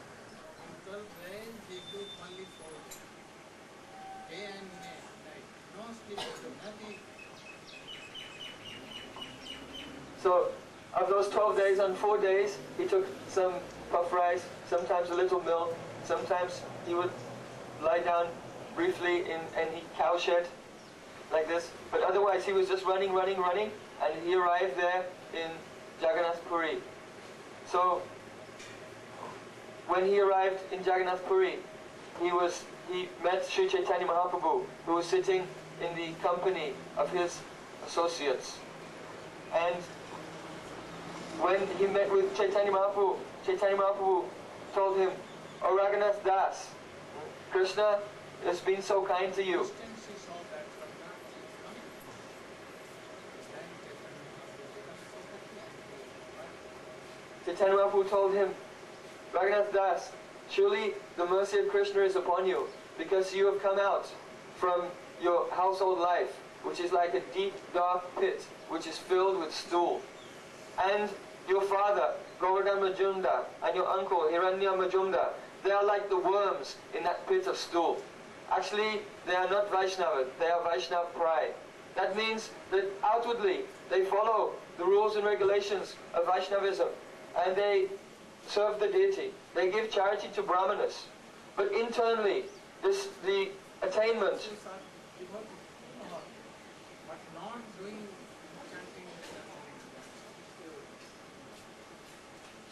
S8: In 12 days he took only 4 days. Day and night. No sleep, nothing.
S2: So of those 12 days, on 4 days, he took some puff rice, sometimes a little milk, sometimes he would lie down briefly in any cowshed. like this. But otherwise he was just running, and he arrived there in Jagannath Puri. So when he arrived in Jagannath Puri, he met Sri Chaitanya Mahaprabhu, who was sitting in the company of his associates. And when he met with Chaitanya Mahaprabhu told him, "Oh Ragunath Das, Krishna has been so kind to you."
S8: Distance he saw that Raghunath is coming. Then
S2: Chaitanya Mahaprabhu told him, "Ragunath Das, surely the mercy of Krishna is upon you, because you have come out from your household life, which is like a deep, dark pit, which is filled with stool. And your father, Govardhan Majumdar, and your uncle, Hiranya Majumdar, they are like the worms in that pit of stool. Actually, they are not Vaishnava, they are Vaishnava pride. That means that outwardly, they follow the rules and regulations of Vaishnavism, and they serve the deity. They give charity to Brahmanas. But internally, the attainment,
S8: these are devotees, but not doing chanting.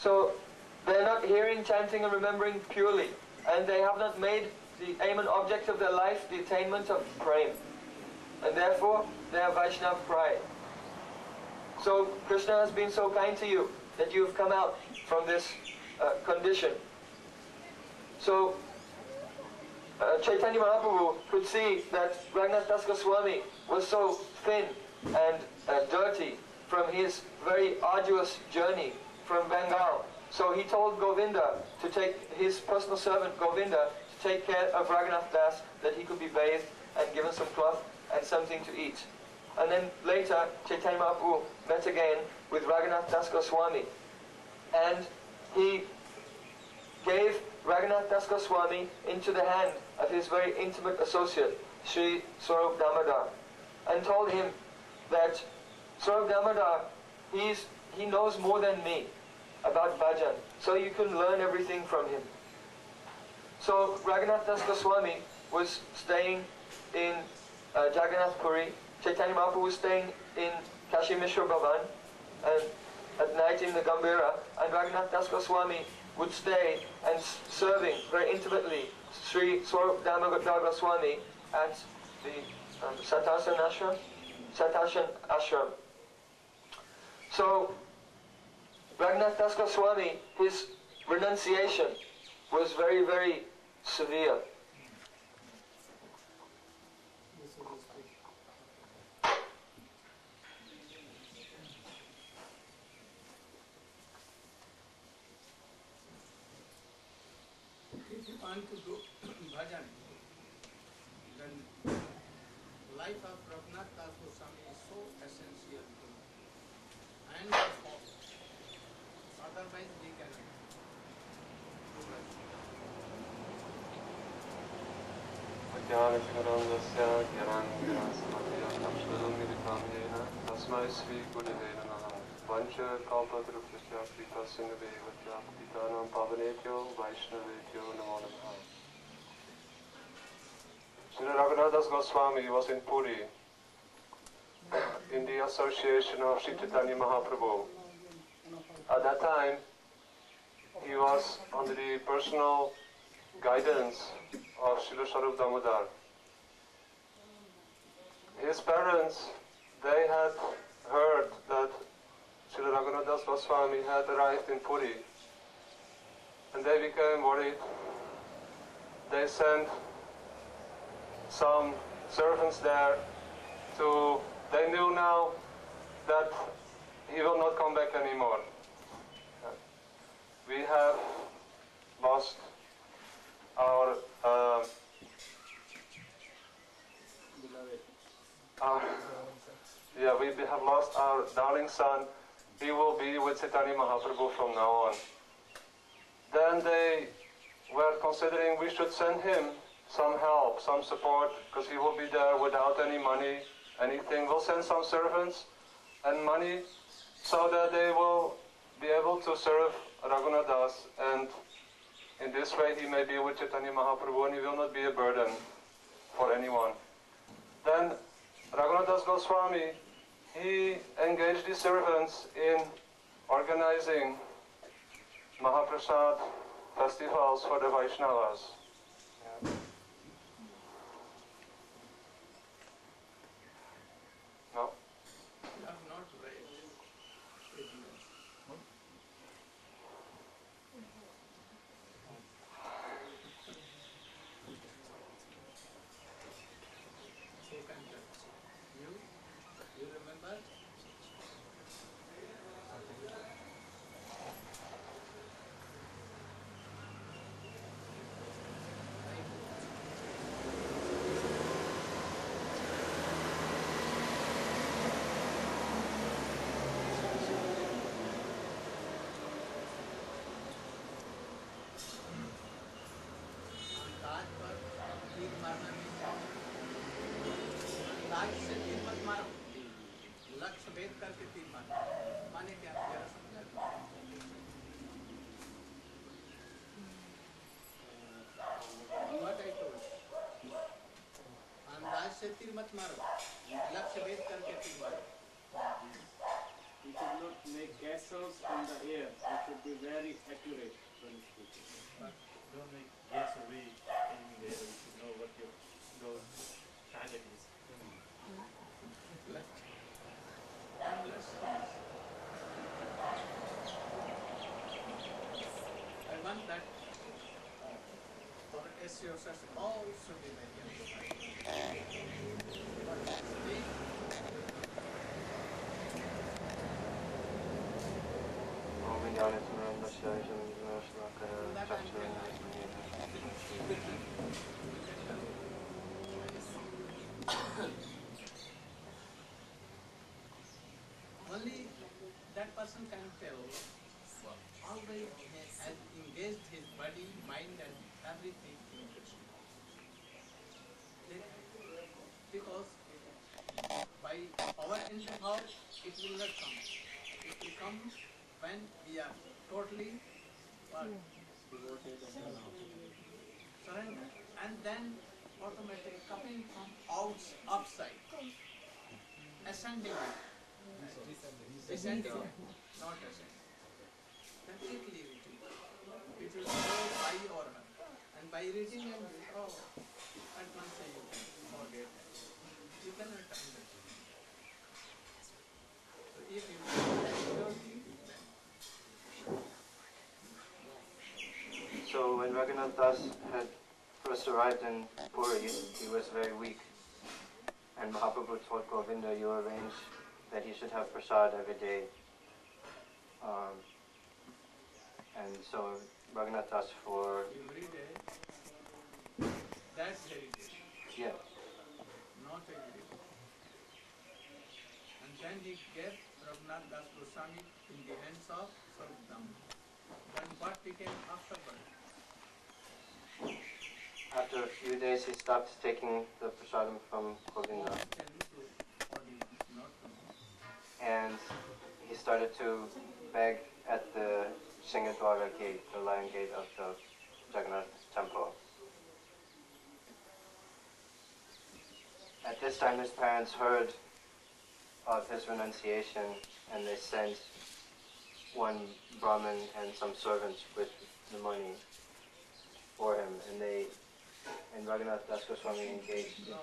S2: so they are not hearing, chanting and remembering purely, and they have not made the aim and object of their life the attainment of prema. And therefore, they are Vaishnava pride. So Krishna has been so kind to you that you have come out from this condition. So Chaitanya Mahaprabhu could see that Raghunath Das Goswami was so thin and dirty from his very arduous journey from Bengal. So he told Govinda to take his personal servant Govinda to take care of Raghunath Das, that he could be bathed and given some cloth and something to eat. And then later Chaitanya Mahaprabhu met again with Raghunath Das Goswami, and he gave Raghunath Das Goswami into the hand of his very intimate associate, Sri Swarup Damodar, and told him that Swarup Damodar, he knows more than me about bhajan, so you can learn everything from him. So Raghunath Das Goswami was staying in Jagannath Puri. Chaitanya Mahaprabhu was staying in Kashi Mishra Bhavan, and at night in the Gambhira, and Raghunath Das Goswami would stay and serving very intimately Sri Swarup Damodar Goswami at the Satasana Ashram. So Raghunath Das Goswami, his renunciation was very, very severe.
S8: If you want to do bhajan, then life of Raghunath Das Goswami is so essential to and follow. Otherwise we cannot do that.
S9: Jnana-karandasya jnana-karasmatya tapsvadum-nidikam-yena tasmai sri Gurudeva namaha vancha kalpatarupyasya kripa-sindhu-devatya pitanam pavanebhyo vaishnavebhyo namo namaha. Sri Raghunath Das Goswami was in Puri in the association of Sri Chaitanya Mahaprabhu. At that time, he was under the personal guidance of Srila Swarup Damodar. His parents, they had heard that Srila Raghunath Das Goswami had arrived in Puri, and they became worried. They sent some servants there they knew now that he will not come back anymore. We have lost our we have lost our darling son. He will be with Chaitanya Mahaprabhu from now on. Then they were considering we should send him some help, some support, because he will be there without any money, anything. We'll send some servants and money so that they will be able to serve Raghunath Das, and in this way he may be with Chaitanya Mahaprabhu and he will not be a burden for anyone. Then Ragunath Goswami, he engaged the servants in organizing Mahaprasad festivals for the Vaishnavas. Yeah. No?
S8: You have not read. Who can tell? You remember? अंदाज पर तीर मारना नहीं चाहिए। अंदाज से तीर मत मारो, लक्ष्य भेद करके तीर मारो। माने क्या? जरा समझा दो। What I told you. अंदाज से तीर मत मारो, लक्ष्य भेद करके तीर मारो।
S3: You should not make castles in the air. You should be very accurate when speaking.
S10: Don't make guess away aiming there. You should know what your goal target is.
S8: I want that for SEO all should be very Only that person can tell how they has engaged his body, mind and everything in Krishna. Because by our inner it will not come. It will come when we are totally surrender, and then automatically coming from outside, ascending, descending, not ascending. Completely reading. It will go by or her, and by reading and at once you can forget. You cannot understand. So if you
S2: So when Ragunath Das had first arrived in Puri, he was very weak. And Mahaprabhu told Govinda, you arrange that he should have prasad every day. And so Ragunath Das for...
S8: every day, that's very day.
S2: Yeah.
S8: Not every day. And then he gave Ragunath Das Goswami in the hands of Sarvadam. Then what became afterward?
S2: After a few days, he stopped taking the prasadam from Govinda. And he started to beg at the Singadwara gate, the lion gate of the Jagannath temple. At this time, his parents heard of his renunciation, and they sent one Brahmin and some servants with the money for him, and Ragunath Das Goswami engaged.
S8: Who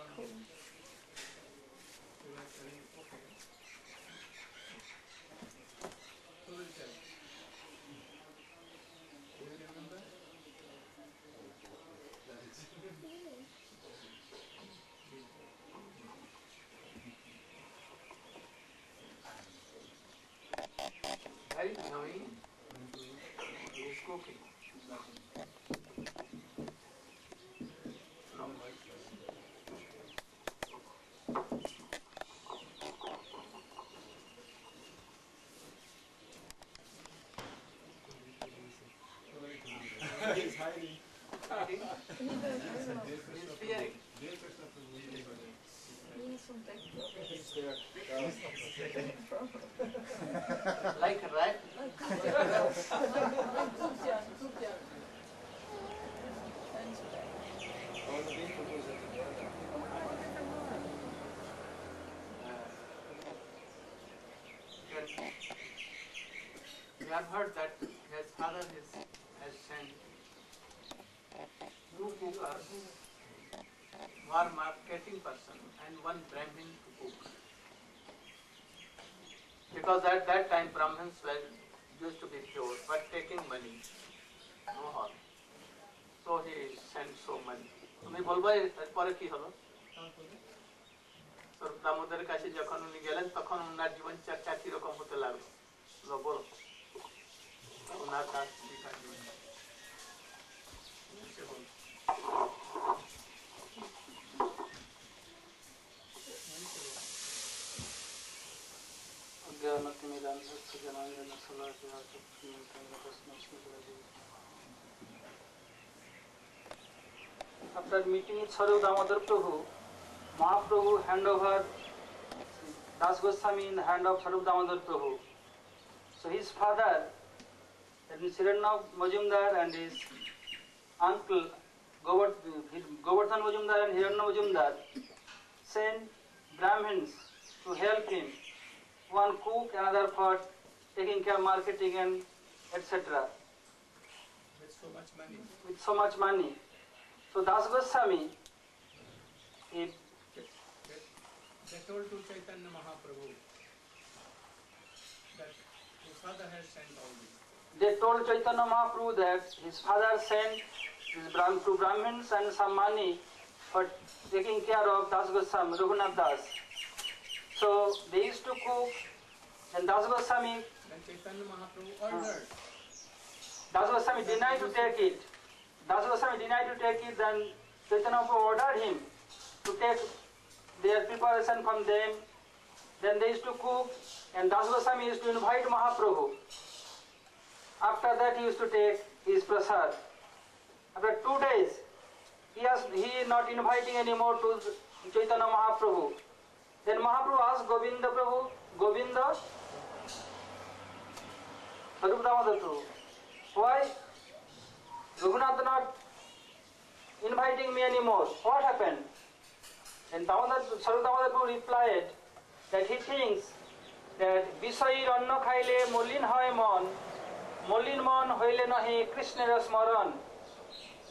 S8: will tell? Do you remember? Right now he is cooking.
S10: He's hiding.
S8: He's fearing. Like a rat.
S6: have heard that his father has sent two cookers, one marketing person and one Brahmin to cook. Because at that time Brahmins were used to be pure, but taking money, no harm. So he sent so many. তুমি বলবো এরপরে কি হলো? দামোদরের কাছে যখন উনি গেলেন তখন ওনার জীবন চর্চা কিরকম হতে লাগলো বলো ওনার কাজ After meeting with Saru Damodar Prabhu, Mahaprabhu hand over Das Goswami in the hand of Saru Damodar Prabhu. So his father, that is Hirannav Majumdar, and his uncle Govardhan Majumdar and Hirannav Majumdar sent Brahmins to help him. One cook, another for taking care of marketing and etc.
S8: With so much money.
S6: With so much money. So Das Goswami,
S8: They told to Chaitanya Mahaprabhu that his father has sent all this.
S6: They told Chaitanya Mahaprabhu that his father sent to Brahmins and some money for taking care of Das Goswami, Ragunath Das. So they used to cook, and Das Goswami,
S8: Then Chaitanya Mahaprabhu ordered.
S6: Das Goswami denied to take it. Das Goswami denied to take it, then Chaitanya Mahaprabhu ordered him to take their preparation from them. Then they used to cook, and Das Goswami used to invite Mahaprabhu. After that he used to take his prasad. After 2 days, he is not inviting anymore to Chaitanya Mahaprabhu. Then Mahaprabhu asked Govinda Prabhu, Govinda, Sarup Damodar Prabhu, why Raghunath not inviting me anymore? What happened? And Sarup Damodar Prabhu replied that he thinks that Visayir Anna Khaile Molin Hoy Mon, Molin Mon Hoile Nahi Krishna Smaran.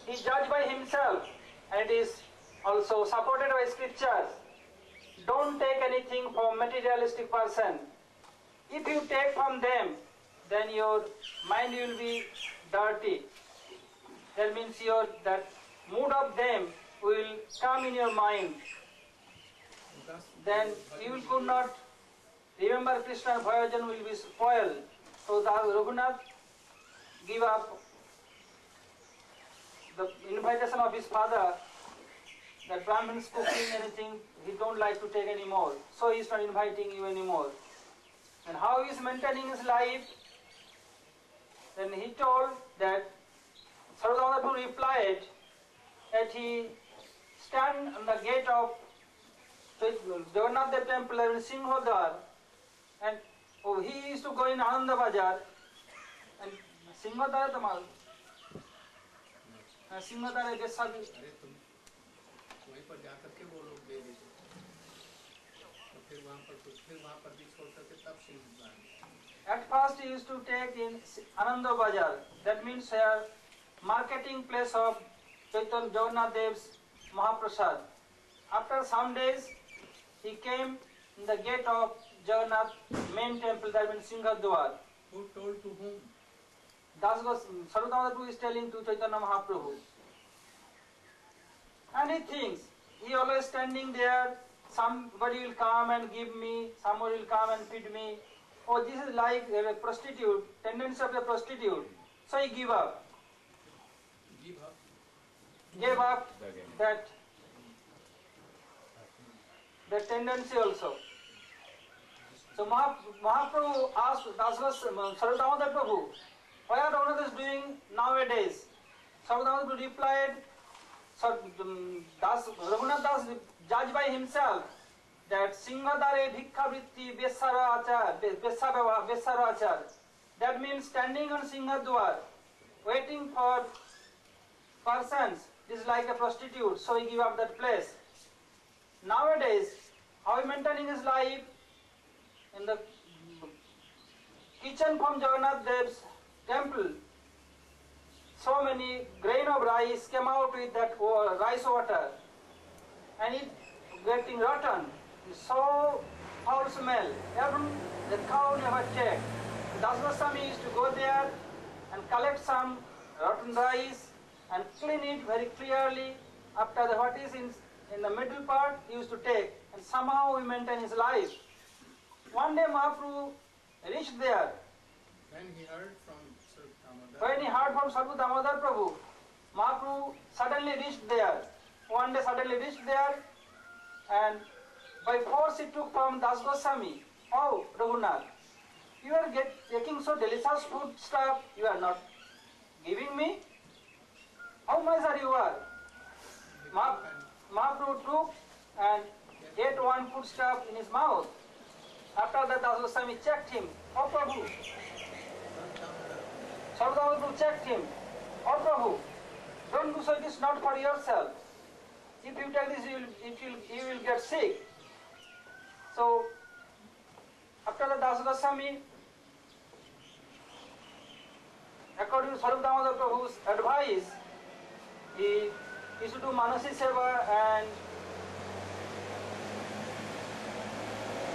S6: He judged by himself, and it is also supported by scriptures. Don't take anything from materialistic person. If you take from them, then your mind will be dirty. That means that mood of them will come in your mind. Then you could not remember Krishna, Bhajan will be spoiled. So Raghunath give up the invitation of his father, that Brahmins cooking anything, he don't like to take anymore. So he is not inviting you anymore. And how he is maintaining his life? Then he told that Sarvadhamma replied that he stand on the gate of Jagannath Dev temple in Singhodar, and he used to go in Ananda Bajar, and Singhodar Tamal. Singhodar is a
S8: वहीं पर जाकर के वो लोग दे देते तो फिर वहाँ पर भी छोड़ करके तब Singh
S6: At first he used to take in Ananda Bajar, that means here marketing place of Chaitanya Jagannath Dev's Mahaprasad. After some days he came in the gate of Jagannath main temple, that means Singhadwar.
S8: Who told to whom?
S6: Sarvadhamma Prabhu is telling to Chaitanya Mahaprabhu. And he thinks, he always standing there, somebody will come and give me, somebody will come and feed me. Oh, this is like a prostitute, tendency of a prostitute. So he gave up. Gave up that tendency also. So Mahaprabhu asked Sarvadhamma Prabhu, what are Raghunath is doing nowadays? Sarvadhamma Prabhu replied, Raghunath Das judged by himself that Singhadare Bhikha Vritti Besara Achar. That means standing on Singhadwar, waiting for persons, is like a prostitute, so he gave up that place. Nowadays, how he maintaining his life in the kitchen from Jagannath Dev's temple, so many grain of rice came out with that rice water, and it getting rotten. So foul smell. Even the cow never checked. Das Goswami used to go there and collect some rotten rice and clean it very clearly. After the what is in the middle part, he used to take, and somehow he maintained his life. One day Mahaprabhu reached there.
S8: When he heard from Sri Damodar,
S6: When he heard from Sarva Damodar Prabhu, Mahaprabhu suddenly reached there. One day suddenly reached there, and by force he took from Das Goswami. Oh, Ragunath, you are taking so delicious food stuff, you are not giving me? How miser you are? Mahaprabhu took and ate one food stuff in his mouth. After that, Das Goswami checked him. Oh, Prabhu. Sarva Damodar Prabhu checked him. Oh, Prabhu, don't do so, it is not for yourself. If you take this, you will get sick. So, after the Das Goswami, according to Sarva Damodar Prabhu's advice, he used to do Manasi Seva and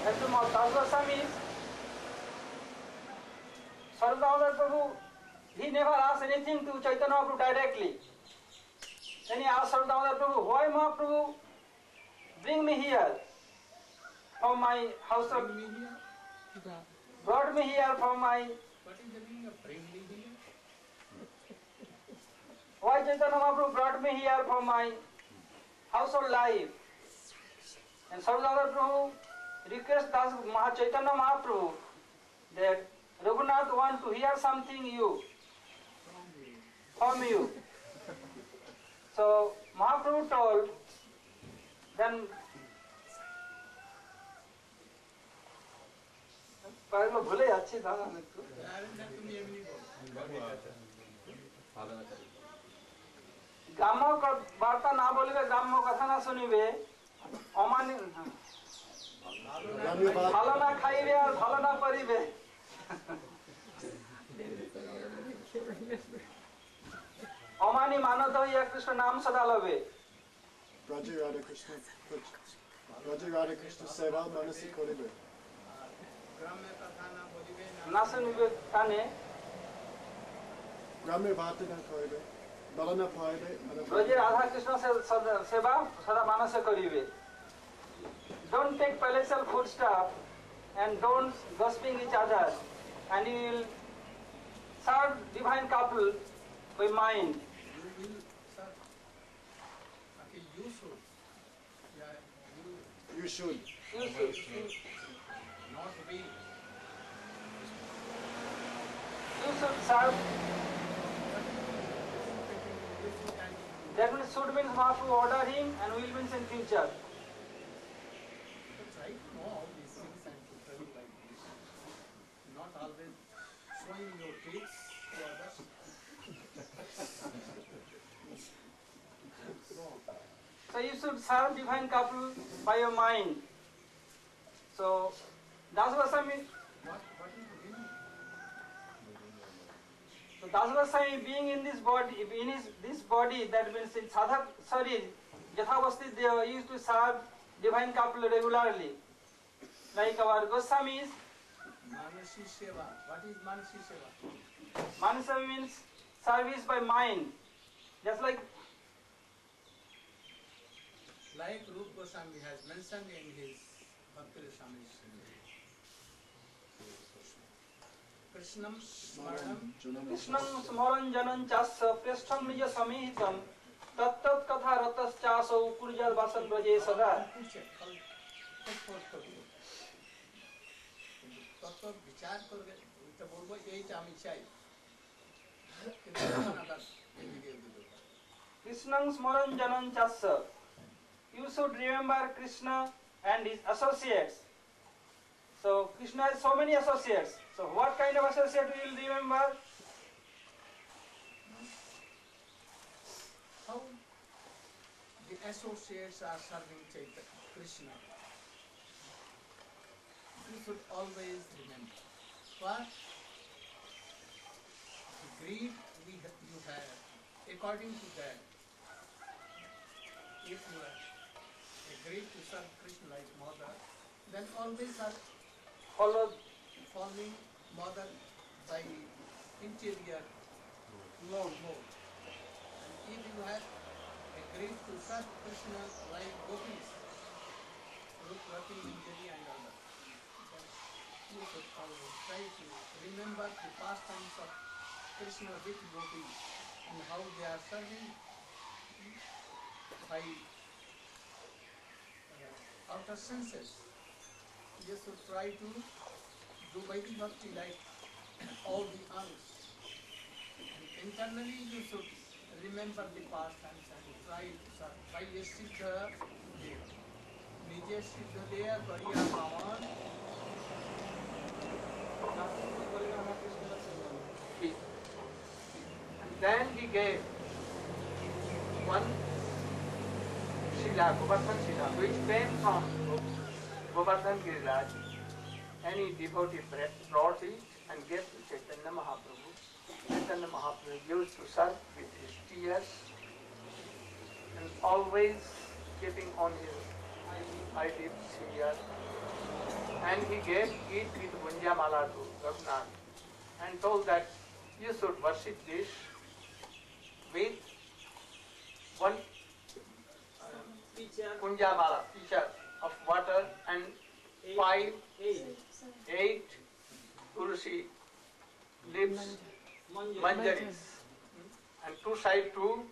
S6: to Das Goswami, Sarva Damodar Prabhu, he never asked anything to Chaitanya Mahaprabhu directly. Then he asked Sarva Damodar Prabhu, why Mahaprabhu bring me here from my house of... Brought me here from my...
S8: what is the meaning of bring me here?
S6: Why Chaitanya Mahaprabhu brought me here from my household life? And Sarva Damodar Prabhu request Chaitanya Mahaprabhu that Ragunath want to hear something from you. So Mahaprabhu told, then भूले अच्छी था ग्राम्य वार्ता ना बोलिबे ग्राम्य कथा ना सुनिबे अमानी ভালো না খাইবে আর ভালো না পরিবে অমানি মানত হইয়া কৃষ্ণ নাম সদা লবে
S4: Raja Radha Krishna Seva Manasi Koribe.
S8: গ্রামে কথা না বলিবে
S6: না শুনিবে কানে
S4: Grame Bhatana Koribe. Balana Paibe.
S6: রোজে রাধা কৃষ্ণ সেবা সদা মানসে করিবে don't take palatial food stuff and don't gossiping each other and you will serve divine couple by mind.
S8: You will, sir. Okay, you should. Yeah,
S4: You should.
S8: not be.
S6: You should serve. That means should means Mahaprabhu order him and will means in future.
S8: Try to know all these things and to tell like this. Not always showing your tricks to others.
S6: So you should serve divine couple by your mind. So Das Goswami,
S8: What is the meaning?
S6: so Das Goswami being in this body, this body, that means in sadhak sharir, Yathavasti they used to serve divine couple regularly. Like our Goswamis,
S8: Manasi Seva. What is Manasi Seva?
S6: Manasa means service by mind. Just like
S8: Rup Goswami has mentioned in his Bhakti Rasamrita. Krishnam Smaranam
S6: Krishnam Smaran Janam Chasa Preshtham Nija Samihitam Tattat Katha Ratas Chaso Kurjal Vasan Braje Sada.
S8: তত বিচার করবে এটা বলবো এইটা আমি চাই
S6: Krishnam Smaran Janam Chasa. You should remember Krishna and his associates. So Krishna has so many associates. So what kind of associate we will remember?
S8: How the associates are serving Krishna. You should always remember. What? greed you have, according to that, if you are agreed to serve Krishna like mother, then always are following mother by interior mode. And if you have agreed to serve Krishna like gopis, Rukrati, Manjari and others, then you should always try to remember the pastimes of Krishna with gopis and how they are serving by outer senses. You should try to do Vaidhi Bhakti like all the others. And internally you should remember the pastimes and try to serve. By Siddha Deva. Nije Siddha Deva Bariya Bhavan.
S6: And then he gave one Shila, Govardhan Shila, which came from Govardhan Giriraj. Any devotee brought it and gave to Chaitanya Mahaprabhu. Chaitanya Mahaprabhu used to serve with his tears and always keeping on his eyelids here. And he gave it with Gunjamala to Ragunath and told that you should worship this with one Kunjamala, pitcher of water and 8 tulsi leaves, manjaris, and 2 side 2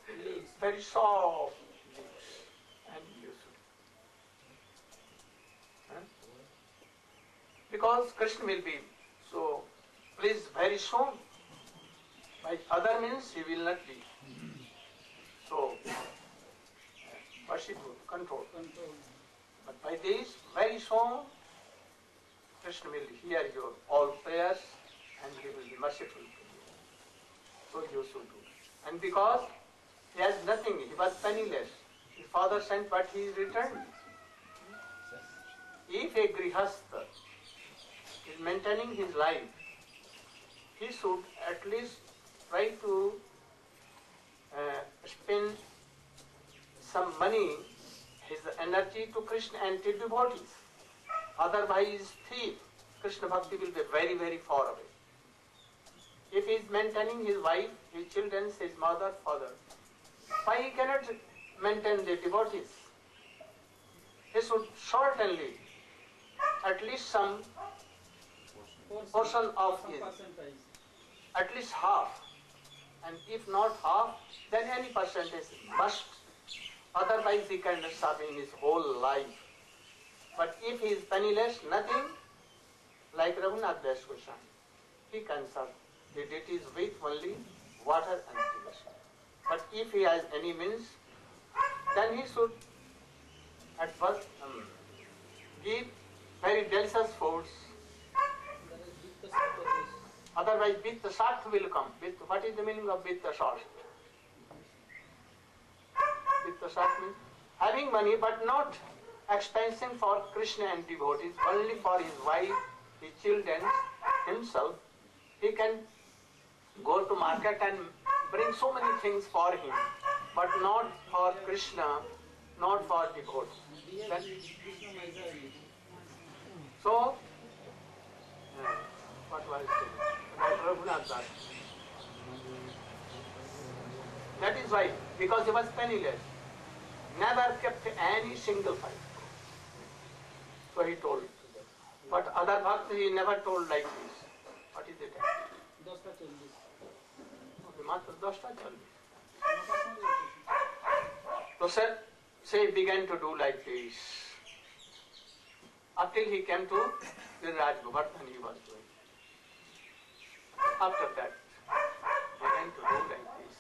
S6: very soft leaves, and useful. Because Krishna will be so pleased very soon. By other means he will not be so worshipful, control. But by this, very soon, Krishna will hear your all prayers and he will be merciful to you. So you should do. And because he has nothing, he was penniless. His father sent but he returned. If a grihastha is maintaining his life, he should at least try to spend some money, his energy to Krishna and to devotees. Otherwise, thief, Krishna Bhakti will be very, very far away. If he is maintaining his wife, his children, his mother, father, why he cannot maintain the devotees? He should certainly at least some portion of his, at least half, and if not half, then any percentage must. Otherwise he cannot serve in his whole life. But if he is penniless, nothing, like Ragunath Das Goswami, he can serve the deities with only water and devotion. But if he has any means, then he should at first give very delicious foods. Otherwise Vitta Sart will come. What is the meaning of Vitta Sart? Vitta Sart means having money but not expensing for Krishna and devotees, only for his wife, his children, himself. He can go to market and bring so many things for him, but not for Krishna, not for devotees. Then, so, what was it? About Ragunath Das. That is why, because he was penniless, never kept any single fight. So he told. But other bhaktas he never told like this. What is it? So he began to do like this. Until he came to Giriraj Govardhan he was doing. After that, began to do like this.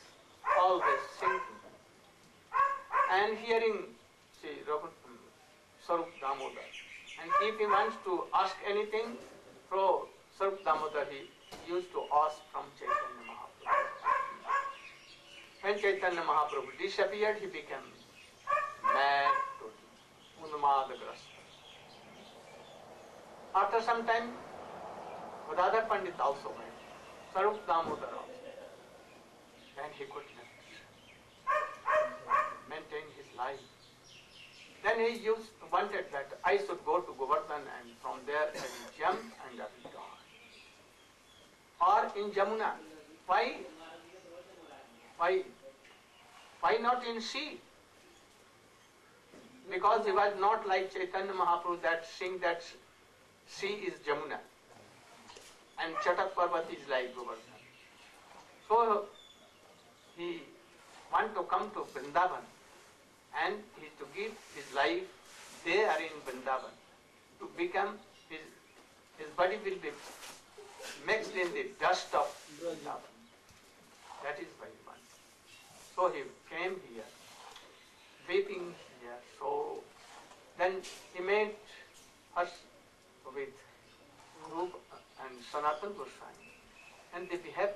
S6: Always singing. And hearing, see, Sarup Damodar. And if he wants to ask anything from Sarup Damodar, he used to ask from Chaitanya Mahaprabhu. When Chaitanya Mahaprabhu disappeared, he became mad, Unmadagrasta. After some time, Radha Pandit also went, Sarup Damodar also. then he could maintain his life. Then he wanted that I should go to Govardhan and from there I will jump and I will die. Or in Jamuna. Why? Why not in sea? Because he was not like Chaitanya Mahaprabhu that sing that sea is Jamuna and Chatak Parvat is like Govardhan. So he want to come to Vrindavan and he to give his life there in Vrindavan to become his body will be mixed in the dust of Vrindavan. That is why he wants. So he came here, weeping here. So then he met first with Rupa and Sanatana Goswami, and they behaved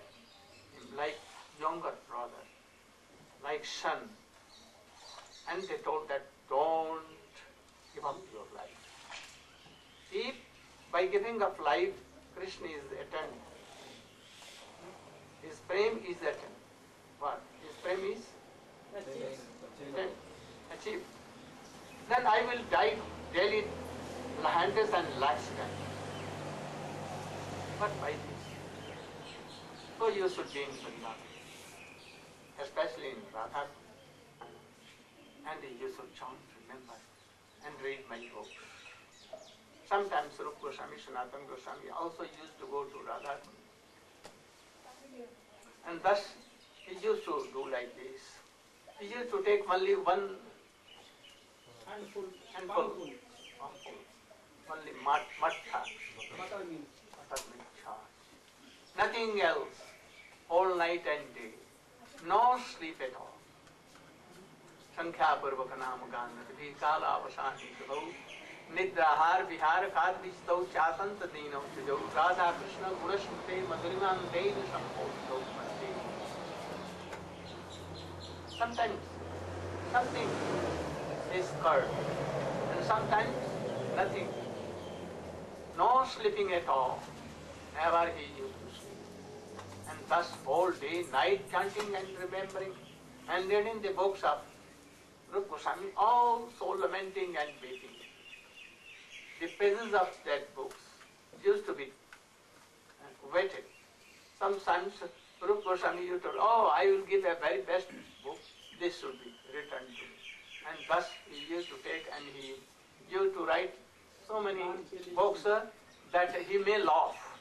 S6: like younger brother, like son. And they told that don't give up your life. If by giving up life, Krishna is attained, his prem is attained. What? His prem is achieved. Then I will die daily hundreds and lakhs times. But by this, so you should be in Vrindavan, especially in Radha, and you should chant, remember, and read my books. Sometimes Rupa Goswami, Sanatana Goswami also used to go to Radha, and thus he used to do like this. He used to take only one handful, only matha, buttermilk charge. Nothing else, all night and day, no sleep at all. Sankhya Purvaka Nam Ganat Vikala Vasani Gau Nidrahar Vihar Kad Vistau Chatant Dino Tijau Radha Krishna Gurasmute Madhuriman Dev Sampostau Mate. Sometimes something is curd and sometimes nothing. No sleeping at all. Never he used to sleep. And thus all day, night chanting and remembering and reading the books of Rupa Goswami, all so lamenting and weeping. The pages of that books used to be wetted. Sometimes Rupa Goswami used to, I will give a very best book, this should be returned to me. And thus he used to take and he used to write so many books that he may laugh,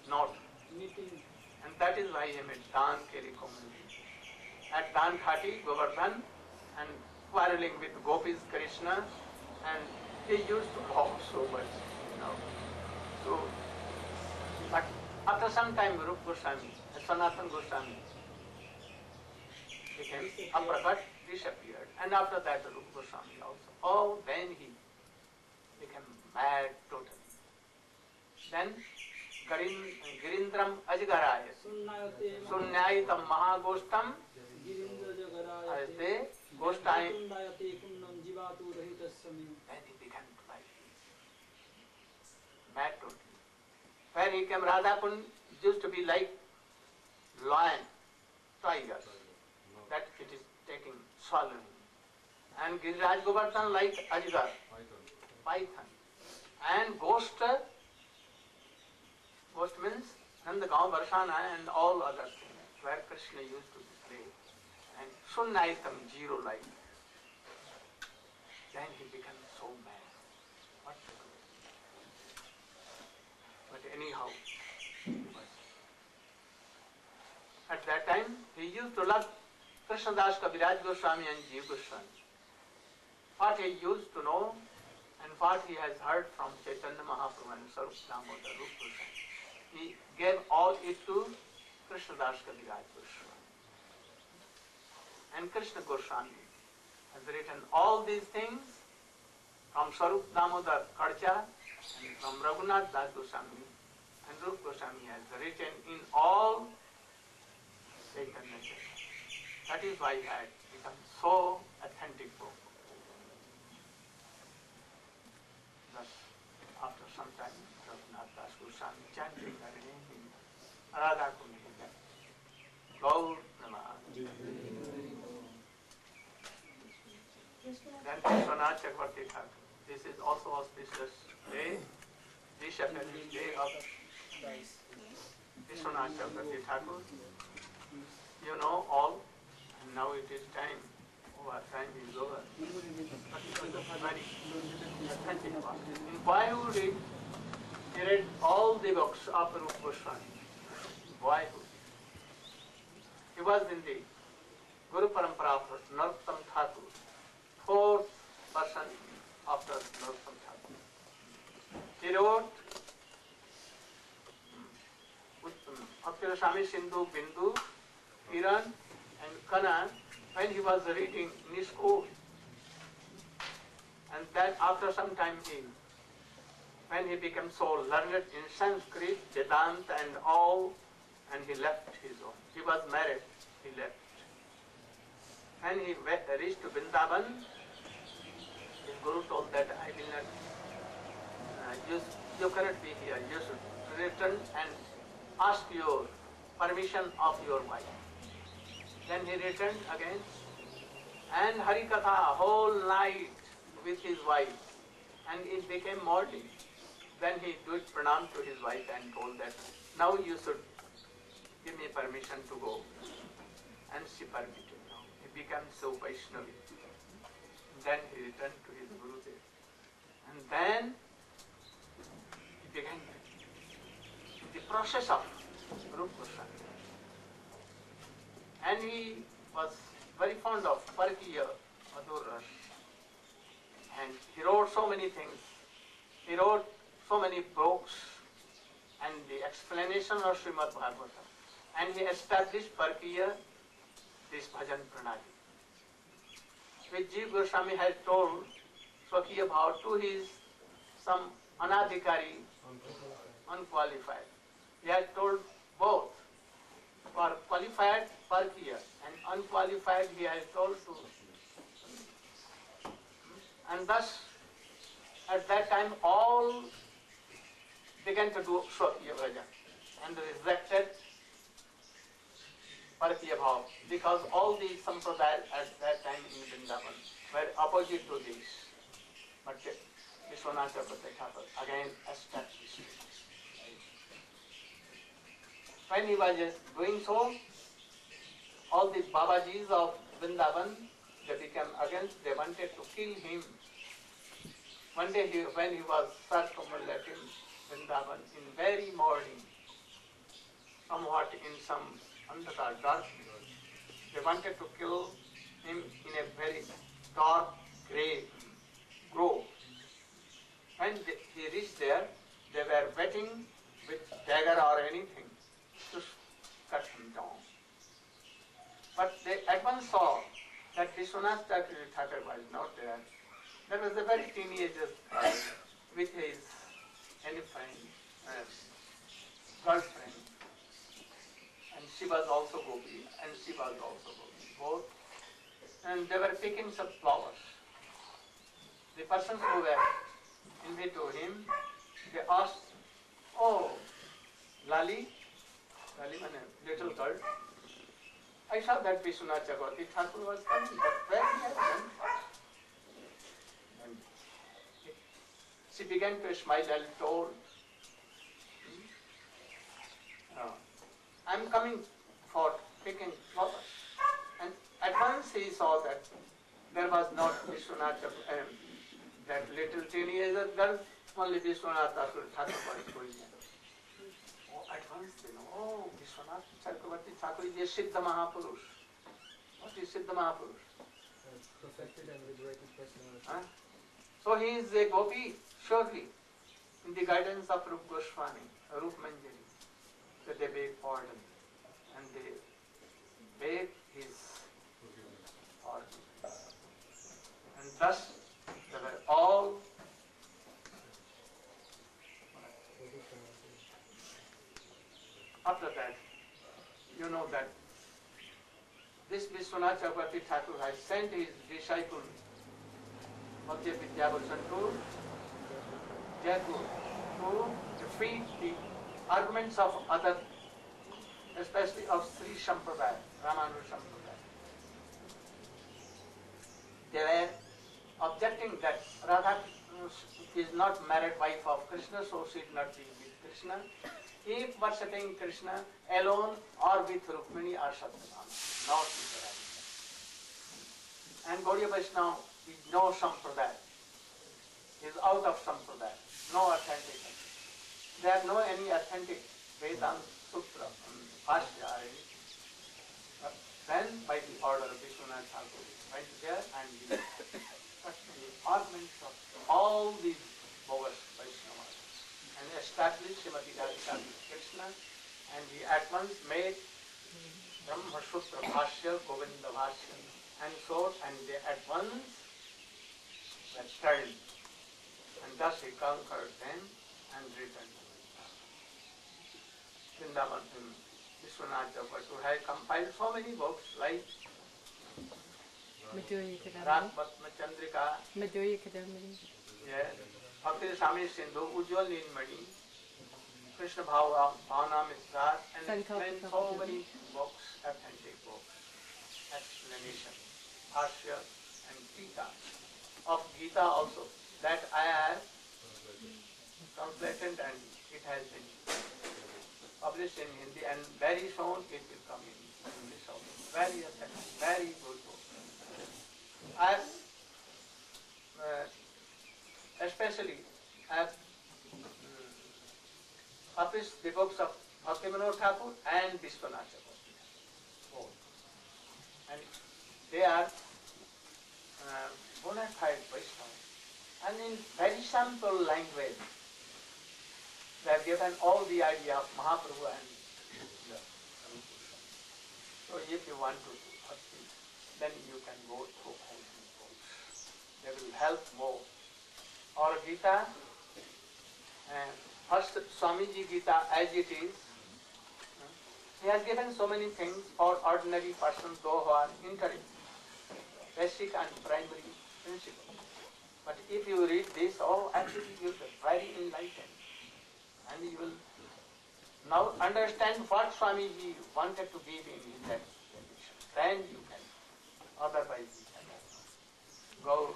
S6: not. And that is why he made Dan Keri community. At Dan Khati, Govardhan, and quarreling with Gopis Krishna, and he used to laugh so much, So, but after some time, Rupa Goswami, Sanatana Goswami became Aprakat, disappeared, and after that Rupa Goswami also. Then he became mad totally. Then Girindram Ajgaraya, Sunyayitam Mahagostam, as they Gostai, then he began to like mad totally. When he came, Radhakund used to be like lion, tiger, that it is taking, swallowing. And Giriraj Govardhan like Ajgar, python. And ghost means Nandagaon, Varsana and all other things where Krishna used to play. And Sunnaitam, zero life. Then he became so mad. What to do? But anyhow, at that time, he used to love Krishnadas Kaviraj Goswami and Jiva Goswami. What he used to know and what he has heard from Chaitanya Mahaprabhu and Sarup Damodar Rupa Goswami, he gave all it to Krishnadas Kaviraj Goswami. And Krishna Goswami has written all these things from Sarup Damodar Karcha and from Ragunath Das Goswami, and Rupa Goswami has written in all Chaitanya Chaitanya. That is why it had become so authentic book. Thus, after some time, Raghunath Das Goswami chanting the name in Radha Kund, Gaur Namah. Visvanatha Chakravarti Thakur. This is also auspicious day, Rishabh day of Visvanatha Chakravarti Thakur. You know all, and now it is time. Our time is over. But it was a very authentic one. In boyhood, he read all the books of Rupa Goswami. Boyhood. He was in the Guru Parampara of Narottam Thakur, fourth person after Narottam Thakur. He wrote Bhakti Sindhu, Bindu, Kiran and Kanan when he was reading in his school. And then after some time when he became so learned in Sanskrit, Vedanta and all, and he left his own. He was married, he left. When he reached Vrindavan, his Guru told that I will not, you cannot be here, you should return and ask your permission of your wife. Then he returned again and Harikatha whole night with his wife, and it became morning. Then he did pranam to his wife and told that now you should give me permission to go. And she permitted. He became so Vaishnavi. Then he returned to his Gurudev. And then he began the process of Rupa Goswami. And he was very fond of Parkiya, Madhur Ras. And he wrote so many things. He wrote so many books and the explanation of Srimad Bhagavatam. And he established Parkiya, this bhajan pranali, which Jiva Goswami had told Swakiya Bhav to his some anadhikari, unqualified. He had told both. For qualified Parkiya and unqualified he had told to. And thus at that time all began to do Swakiya bhajan and rejected Parkiya Bhav, because all the sampradayas at that time in Vrindavan were opposite to this. But Visvanatha Chakravarti Thakur again established it. When he was just doing so, all the Babajis of Vrindavan, they became against, they wanted to kill him. One day when he was circumambulating Vrindavan in very morning, somewhat in some andhakar dark, they wanted to kill him in a very dark grove. When he reached there, they were waiting with dagger or anything to cut him down. But they at once saw that Visvanatha Chakravarti Thakur was not there. There was a very teenager with his girlfriend. And she was also Gopi, and she was also Gopi, both. And they were picking some flowers. The persons who were invited to him, they asked, "Oh, Lali means little girl, I saw that Visvanatha Chakravarti Thakur was coming, but where he has gone?" And she began to smile and told, "I'm coming for picking flowers." And at once he saw that there was not Visvanatha, that little teenager girl, only Visvanatha Thakur was going there. At once they know, Visvanatha Chakravarti Thakur is a Siddha Mahapurush. What is Siddha Mahapurush?
S7: Perfected and liberated personality.
S6: So he is a Gopi, surely, in the guidance of Rupa Goswami, Rupa Manjari. So they beg pardon, and they beg his pardon. And thus they were all after that, you know that this Visvanatha Chakravarti Thakur has sent his disciple Madhya Vidyabhushan to Jaipur to defeat the arguments of other, especially of Sri Sampradaya, Ramanuja Sampradaya. They were objecting that Radha is not married wife of Krishna, so she should not be with Krishna. Keep worshipping Krishna alone or with Rukmini or Satyabhama, not with Radha. And Gaudiya Vaishnava is no Sampradaya, is out of Sampradaya, no authentic. There are no any authentic Vedanta Sutra, Bhashya or anything. Then by the order of Visvanatha Thakur went there and he cut the ornaments of all these bogus Vaishnavas and established Srimati Radhika with Krishna, and he at once made Brahma Sutra Bhashya, Govinda Bhashya and so, and they at once were studied, and thus he conquered them and returned to Vrindavan. Visvanatha Thakur has compiled so many books like Ratmatma Chandrika, Bhakti Sami Sindhu, Ujjwal Nilmani, Krishna Bhavana Mistrar, and explained so many books, authentic books, explanation, Bhashya and Gita. Of Gita also, that I have translated and it has been published in Hindi, and very soon it will come in English also. Very authentic, very good book. As especially as published the books of Bhaktivinoda Thakur and Visvanatha both. And they are bona fide Vaishnavas. And in very simple language, they have given all the idea of Mahaprabhu and the Sarupusha. So if you want to do bhakti, then you can go through all these books. They will help more. Or Gita, first Swamiji Gita as it is, he has given so many things for ordinary persons, those who are entering, basic and primary principles. But if you read this, actually you will be very enlightened. And you will now understand what Swamiji wanted to give in his explanation. Then you can, otherwise you cannot. Go.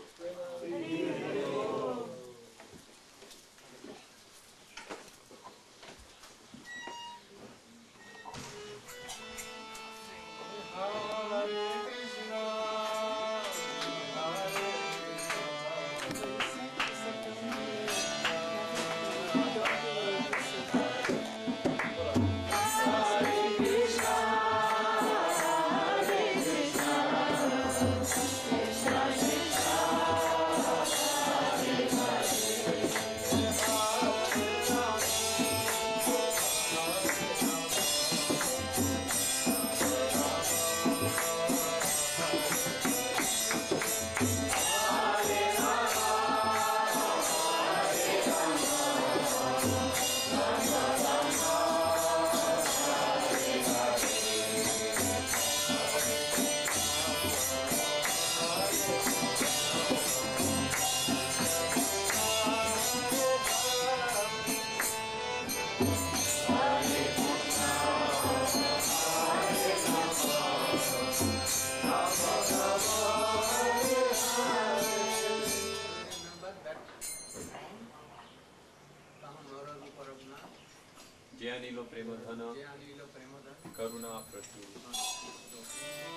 S11: Jyanilo Premadhana Karuna Pratu
S9: Prabhu Goswami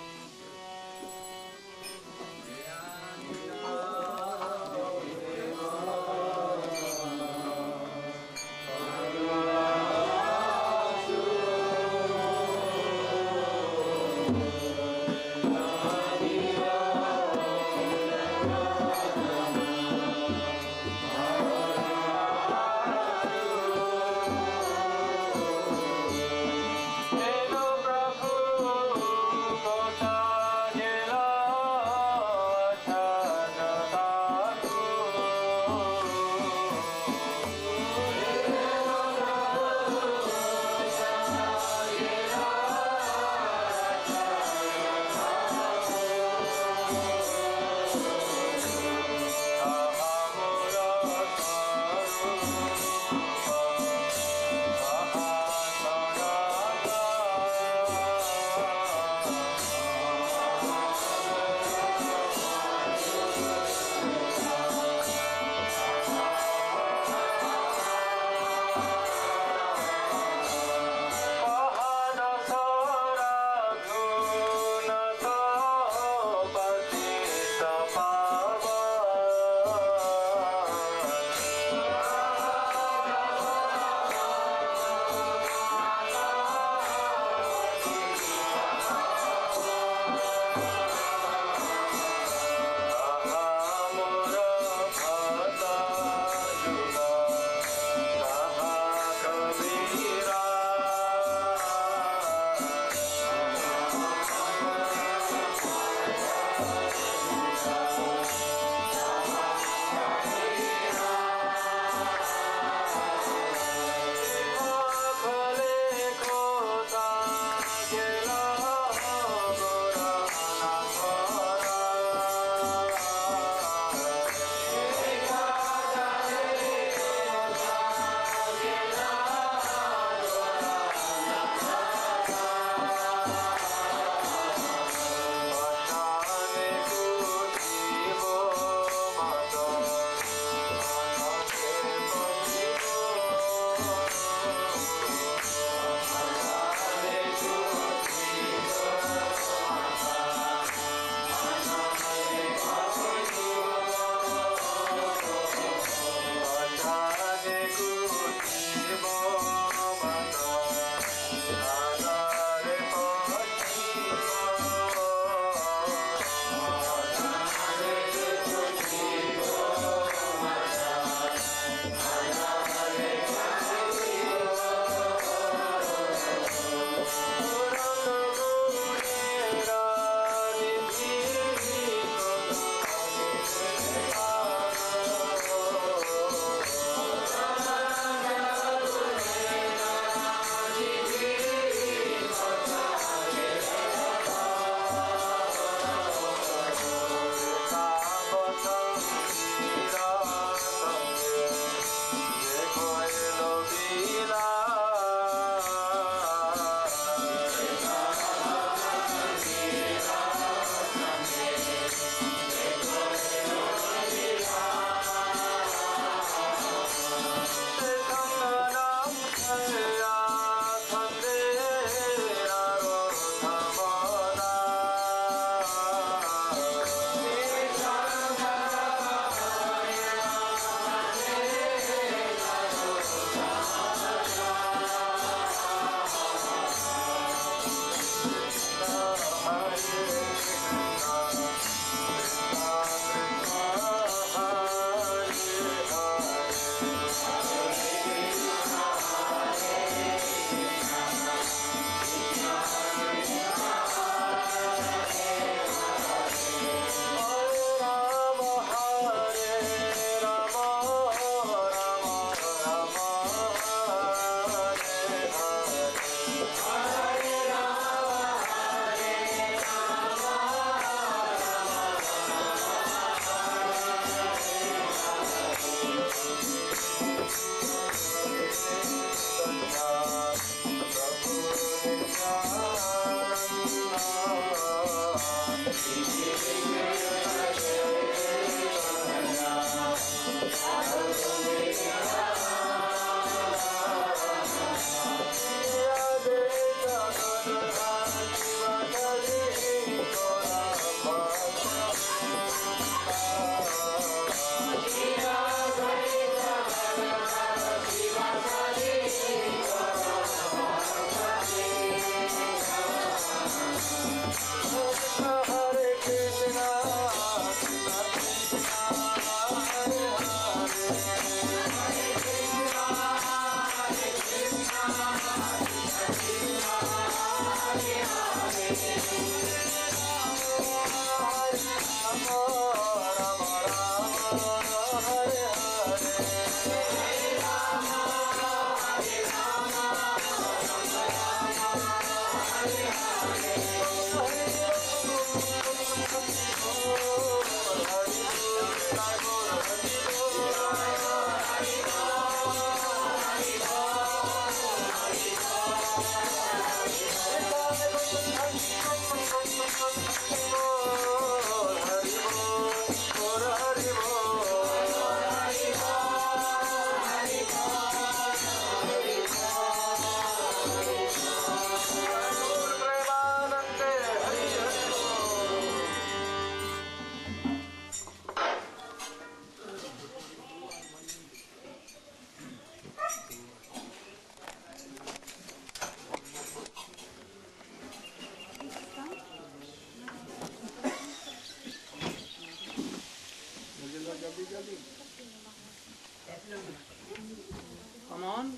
S6: Come on.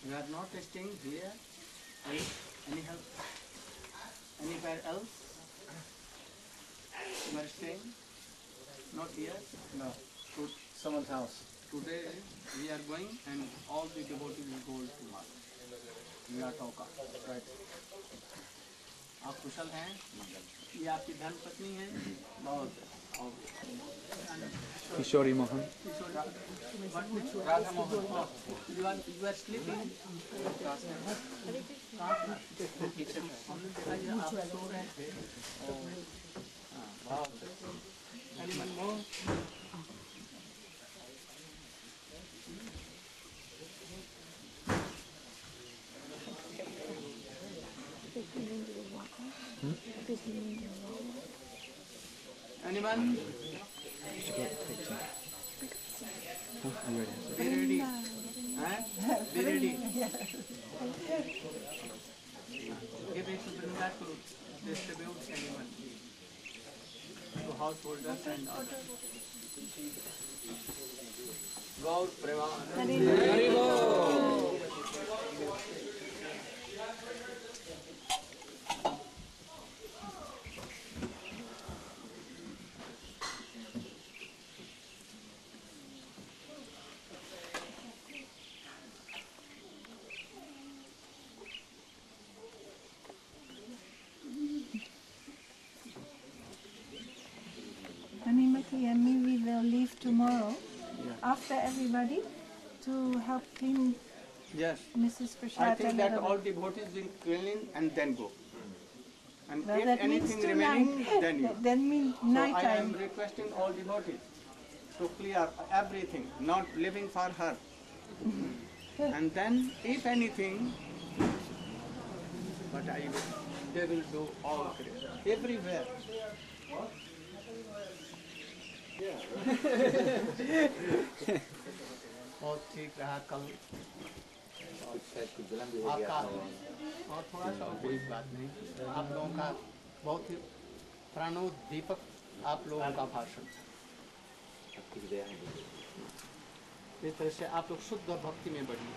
S6: You are not staying here? Any help? Anywhere else? You are staying? Not here?
S2: No, to someone's house.
S6: Today we are going and all the devotees will go to Maharaj. We are talking.
S2: Right.
S6: आप कुशल हैं? ये आपकी धर्म पत्नी है? बहुत
S2: Kishori Mohan.
S6: Radha Mohan. You are sleeping. हमने देखा ये आप सो रहे हैं. बहुत. Anyone more? Anyone? Be ready. Huh? Be ready. Give it to Vrinda to distribute anyone. To householders and others. Gaur Premanand. Hari Bol.
S12: Animati and me, we will leave tomorrow after everybody to help clean
S6: Yes.
S12: Mrs. Prashad.
S6: I think that all devotees will clean and then go. And
S12: Well,
S6: if
S12: that
S6: anything
S12: means
S6: remaining,
S12: tonight.
S6: then you.
S12: That means
S6: So
S12: night
S6: I am
S12: time.
S6: requesting all devotees to clear everything, not living for her. And then, if anything, but they will do all everywhere. बहुत ठीक रहा कल आपका और थोड़ा सा कोई बात नहीं आप लोगों का बहुत ही प्राणोद्दीपक आप लोगों का भाषण इस तरह से आप लोग शुद्ध भक्ति में बढ़िए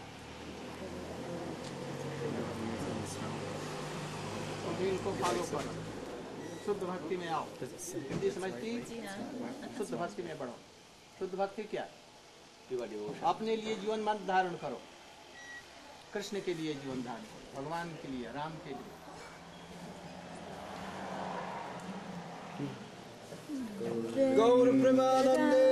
S6: तो इनको फॉलो करो शुद्ध भक्ति में आओ हिंदी समझती शुद्ध भक्ति में बढ़ो शुद्ध भक्ति क्या अपने लिए जीवन मत धारण करो कृष्ण के लिए जीवन धारण करो भगवान के लिए राम के लिए
S2: गौर प्रेमानंदे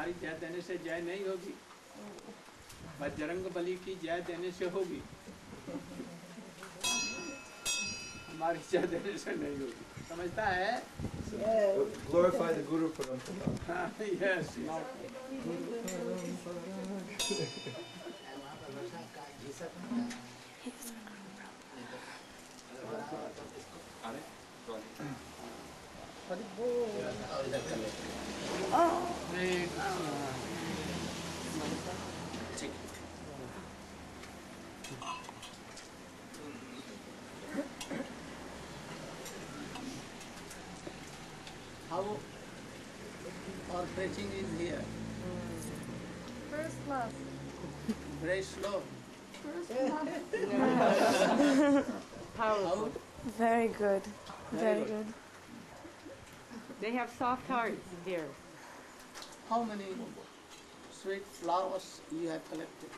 S6: हमारी जय देने से जय नहीं होगी, बजरंग बली की जय देने से होगी, हमारी जय देने से नहीं होगी। समझता है?
S2: Glorify the Guru Parampara.
S6: Yes, not. How our preaching is here?
S12: First class.
S6: Very slow.
S12: First class.
S13: Powerful.
S12: Very good. Very good.
S13: They have soft hearts here.
S6: How many sweet flowers you have collected?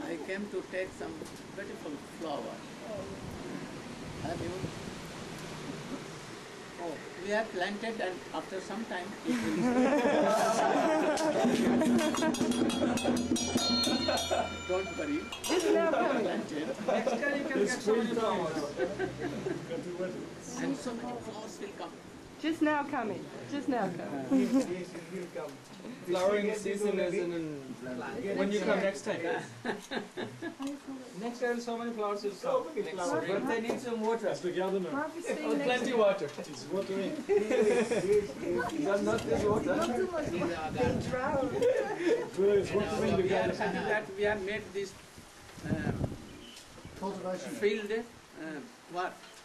S6: I came to take some beautiful flowers. Have you? Oh, we have planted and after some time it will. Don't worry.
S13: Just now coming.
S6: Planted. Next year you can get so many flowers. And so many flowers will come.
S13: Just now coming. Just now coming.
S3: Flowering season is when you come next time. Next time so many flowers will come. But they need some water. Plenty water.
S4: It's watering.
S3: Not this water.
S12: Not too much. They drown.
S6: We have made this
S4: Cultivation.
S6: field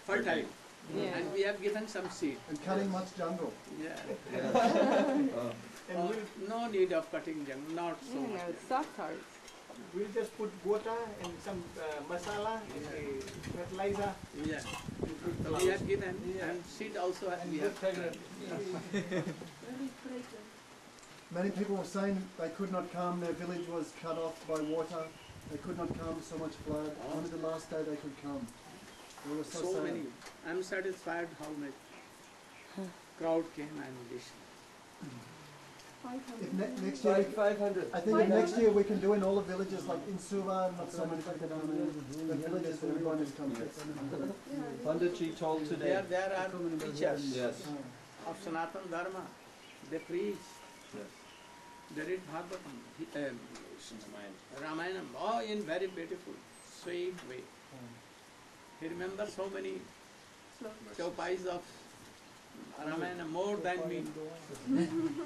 S6: fertile.
S13: Yeah.
S6: And we have given some seed.
S4: And cutting much jungle.
S6: Yeah. No need of cutting jungle, not so
S13: You
S6: much.
S13: know, soft hearts.
S8: We'll just put water and some masala and fertilizer.
S6: Yeah. So we have given and seed also we have given.
S4: Many people were saying they could not come, their village was cut off by water, they could not come, so much flood. Only the last day they could come. They were so
S6: So
S4: sad.
S6: many. I'm satisfied how much crowd came and listened.
S4: If next year,
S3: 500.
S4: I think if next year we can do in all the villages, like in Suva, not so many people come in, the villages everyone is coming.
S2: Panditji told today.
S6: There are teachers
S2: Yes.
S6: of Sanatana Dharma. They preach.
S2: Yes.
S6: They read Bhagavatam, Ramayana, all in very beautiful, sweet way. He remembers so many chaupais of Ramayana, more than me.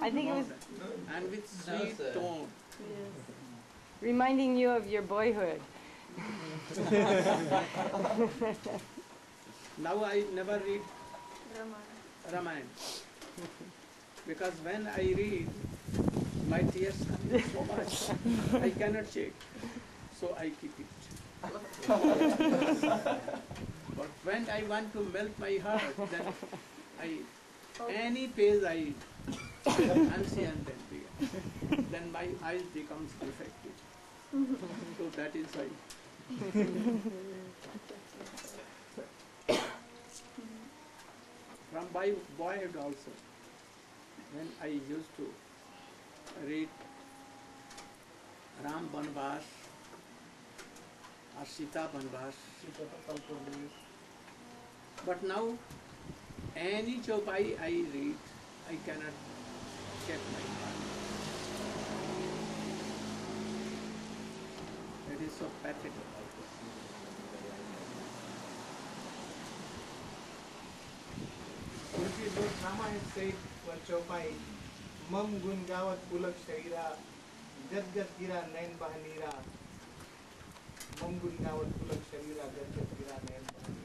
S13: I think it was
S6: And with sweet tone.
S13: reminding you of your boyhood.
S6: Now I never read Ramayana. Because when I read, my tears come so much. I cannot check. So I keep it. But when I want to melt my heart, then any page I unsee and then begin. Then my eyes becomes defective. So that is why. From my boyhood also, when I used to read Ram Banvas or Sita Banvas, but now any chaupai I read, I cannot check my heart. It is so pathetic.
S8: Lord Rama has said one chaupai, Mam gun gawat ulak shaira, jat jat gira nain bahanira. Mam gun gawat ulak shaira, jat jat gira nain bahanira.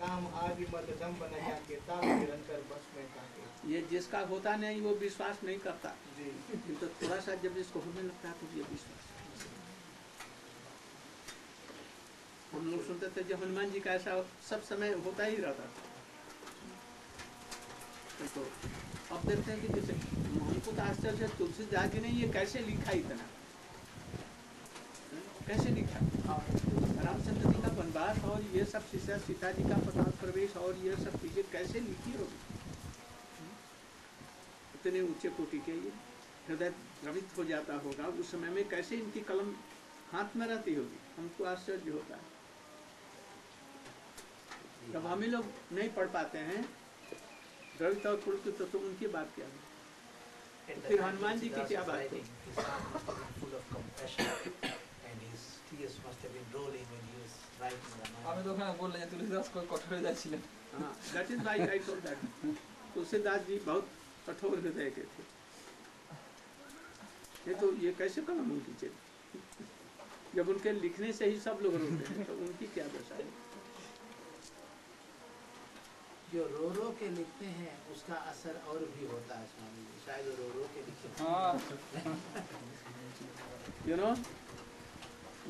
S8: काम आदि मद दम बन जाके ताप निरंतर बस में काके।
S6: ये जिसका होता नहीं वो विश्वास नहीं करता।
S8: जी।
S6: तो थोड़ा सा जब इसको होने लगता है तो ये विश्वास। हम लोग सुनते थे जो हनुमान जी का ऐसा सब समय होता ही रहता था। तो अब देखते हैं कि जैसे हमको तो आश्चर्य है तुलसीदास जी ने ये कैसे लिखा इतना। कैसे लिखा? रामचंद्र जी का वनवास और ये सब सीता जी का पताक प्रवेश और ये सब चीजें कैसे लिखी होगी? इतने ऊंचे कोटि के ये हृदय द्रवित हो जाता होगा, उस समय में कैसे इनकी कलम हाथ में रहती होगी? हमको आश्चर्य होता है। जब हम ही लोग नहीं पढ़ पाते हैं द्रवित और पुलकित, तो उनकी बात क्या है? फिर हनुमान जी की क्या बात है?
S2: আমি তো ওখানে বললেন তুলসীদাস কঠোর হৃদয় ছিলেন।
S6: हाँ, that is why I told that. Tulsidas ji बहुत कठोर हृदय के थे। ये तो ये कैसे कलम उनकी चली? जब उनके लिखने से ही सब लोग रोते हैं, तो उनकी क्या दशा है?
S8: जो रो रो के लिखते हैं उसका असर और भी होता है स्वामी जी, शायद रो रो के लिखते हैं।
S6: You know,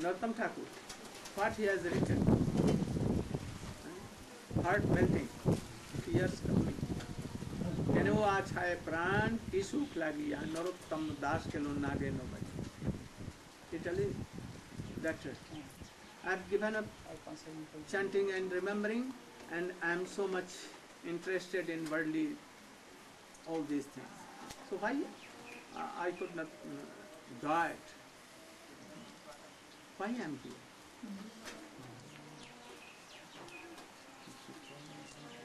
S6: Narottam Thakur, what he has written, heart melting, tears coming. कहने वो आज है प्राण की सूख लगी या नरोत्तम दास के लो नागे नो बजे. Italy, that I have given up chanting and remembering, and I am so much interested in worldly all these things. So why I could not do it? Why I am here?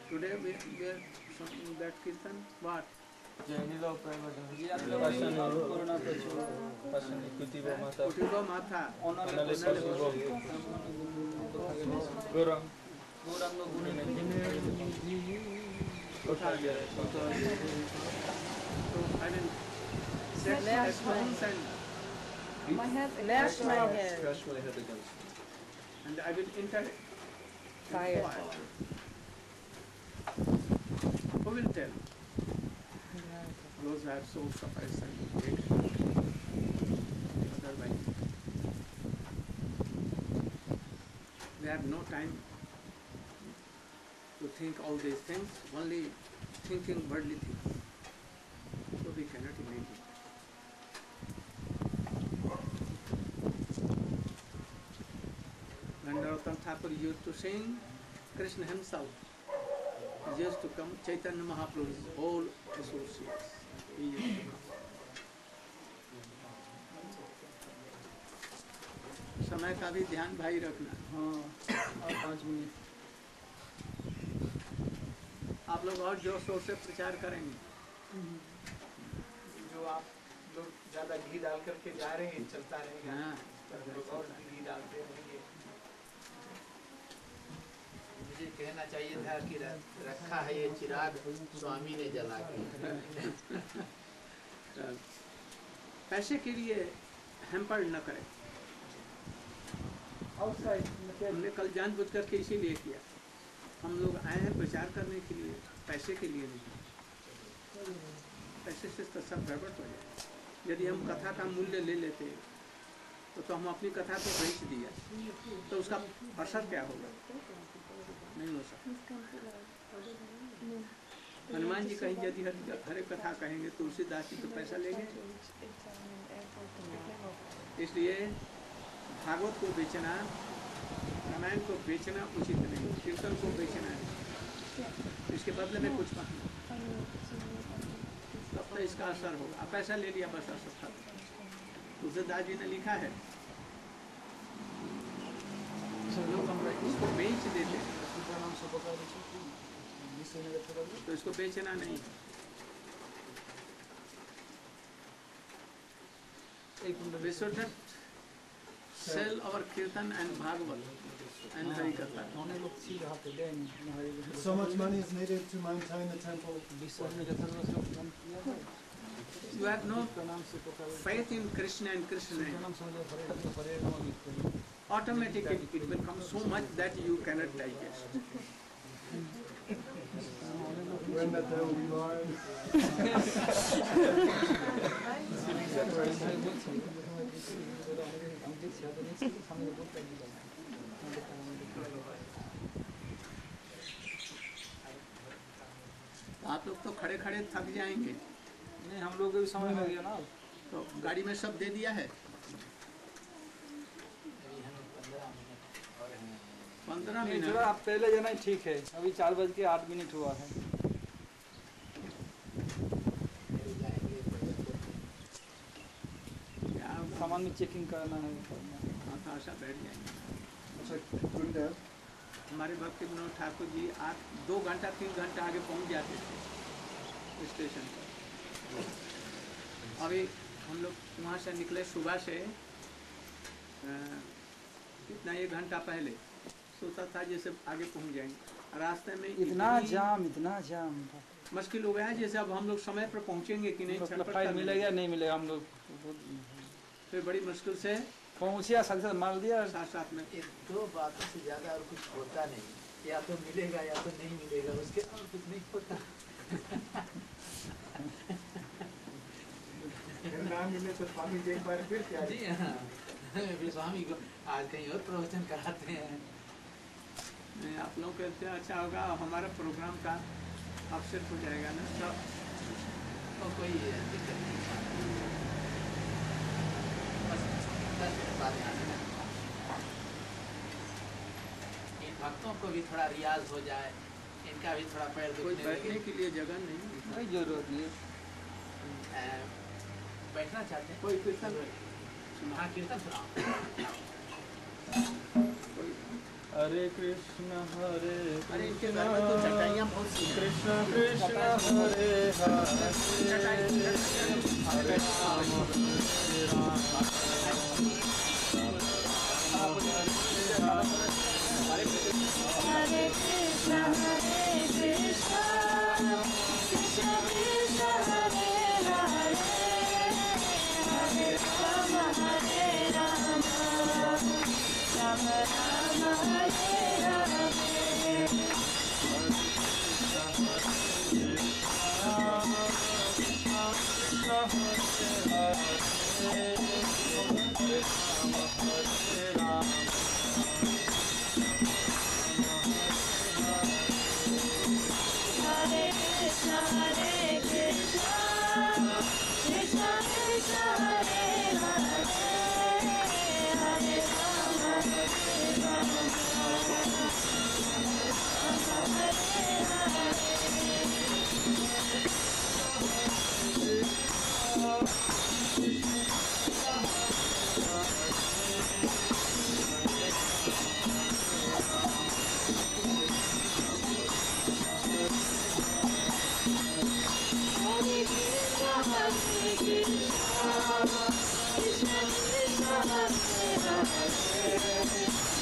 S6: Today we are something that Kirtan. What? Kutibo Matha. So I mean, set headphones and
S13: My head, lash my hair.
S2: Crush my head against it.
S6: and I will enter
S13: Fire.
S6: Who will tell? Those who have soul sufferers and great. Otherwise, we have no time to think all these things, only thinking worldly things. So we cannot imagine. When Narottam Thakur used to sing, Krishna himself used to come, Chaitanya Mahaprabhu's whole associates. He used to come. समय का भी ध्यान भाई रखना।
S2: हाँ, और 5 minute.
S6: आप लोग और जोर शोर से प्रचार करेंगे।
S1: जो आप लोग ज्यादा घी डाल करके जा रहे हैं, चलता रहेगा।
S6: हाँ,
S1: और घी डालते रहेंगे।
S8: मुझे कहना चाहिए था कि रखा है ये चिराग स्वामी ने जला के।
S6: पैसे के लिए हैम्पर न करें। हमने कल जानबूझ करके इसीलिए किया। हम लोग आए हैं प्रचार करने के लिए, पैसे के लिए नहीं। पैसे से तो सब गड़बड़ हो जाए। यदि हम कथा का मूल्य ले लेते तो हम अपनी कथा को बेच दिया, तो उसका असर क्या होगा? नहीं हो सकता। हनुमान जी कहीं यदि हरे कथा कहेंगे, तुलसीदास जी तो पैसा लेंगे। इसलिए भागवत को बेचना, रामायण को बेचना उचित नहीं, कीर्तन को बेचना है। इसके बदले में कुछ मांगना, तब तो इसका असर होगा। अब पैसा ले लिया, बस असर खत्म। तुलसीदास जी ने लिखा है, लोग इसको बेच देते हैं, तो इसको बेचना नहीं। We should not sell our kirtan and bhagavad and harikatha.
S4: So much money is needed to maintain the temple.
S6: You have no faith in Krishna and Krishna. Automatically it will come so much that you cannot digest.
S4: When that there will be lies.
S6: आप लोग तो खड़े खड़े थक जाएंगे।
S2: नहीं, हम लोग भी समय हो गया ना।
S6: तो गाड़ी में सब दे दिया है। 15
S14: नहीं,
S6: मिनट।
S14: थोड़ा आप पहले जाना ही ठीक है। अभी 4:08 हुआ है। सामान में चेकिंग करना है।
S6: हाँ तो आशा बैठ जाएंगे।
S4: अच्छा, गुरुदेव,
S6: हमारे भक्ति विनोद ठाकुर जी 2 घंटा 3 घंटा आगे पहुंच जाते थे स्टेशन पर। अभी हम लोग वहाँ से निकले सुबह से कितना 1 घंटा पहले, सोचा था जैसे आगे पहुंच जाएंगे। रास्ते में
S14: इतना जाम
S6: मुश्किल हो गया है, जैसे अब हम लोग समय पर पहुंचेंगे कि नहीं,
S14: फ्लाइट मिलेगा नहीं मिलेगा। हम लोग
S6: फिर बड़ी मुश्किल से
S14: पहुंचिया, साथ मार दिया।
S6: साथ में
S15: 2 बातों से ज्यादा और कुछ होता नहीं, या तो मिलेगा या तो नहीं मिलेगा, उसके और कुछ नहीं होता।
S4: ना मिले तो स्वामी जी एक बार फिर क्या?
S15: जी हाँ, स्वामी को आज कहीं और प्रवचन कराते हैं।
S6: नहीं, आप लोग कहते हैं अच्छा होगा, हमारा प्रोग्राम का अवसर हो जाएगा ना सब,
S15: तो कोई दिक्कत नहीं। बस 10 मिनट बाद यहाँ से इन भक्तों को भी थोड़ा रियाज हो जाए, इनका भी थोड़ा पैर
S6: कोई बैठने के लिए जगह नहीं,
S14: कोई जरूरत नहीं।
S15: बैठना चाहते हैं?
S6: कोई कीर्तन,
S15: हाँ कीर्तन सुनाओ।
S14: हरे कृष्ण हरे
S15: अरे इनके घर में तो चटाइयाँ बहुत सी हैं।
S14: Krishna Krishna Hare Hare
S16: Krishna Krishna Hare Hare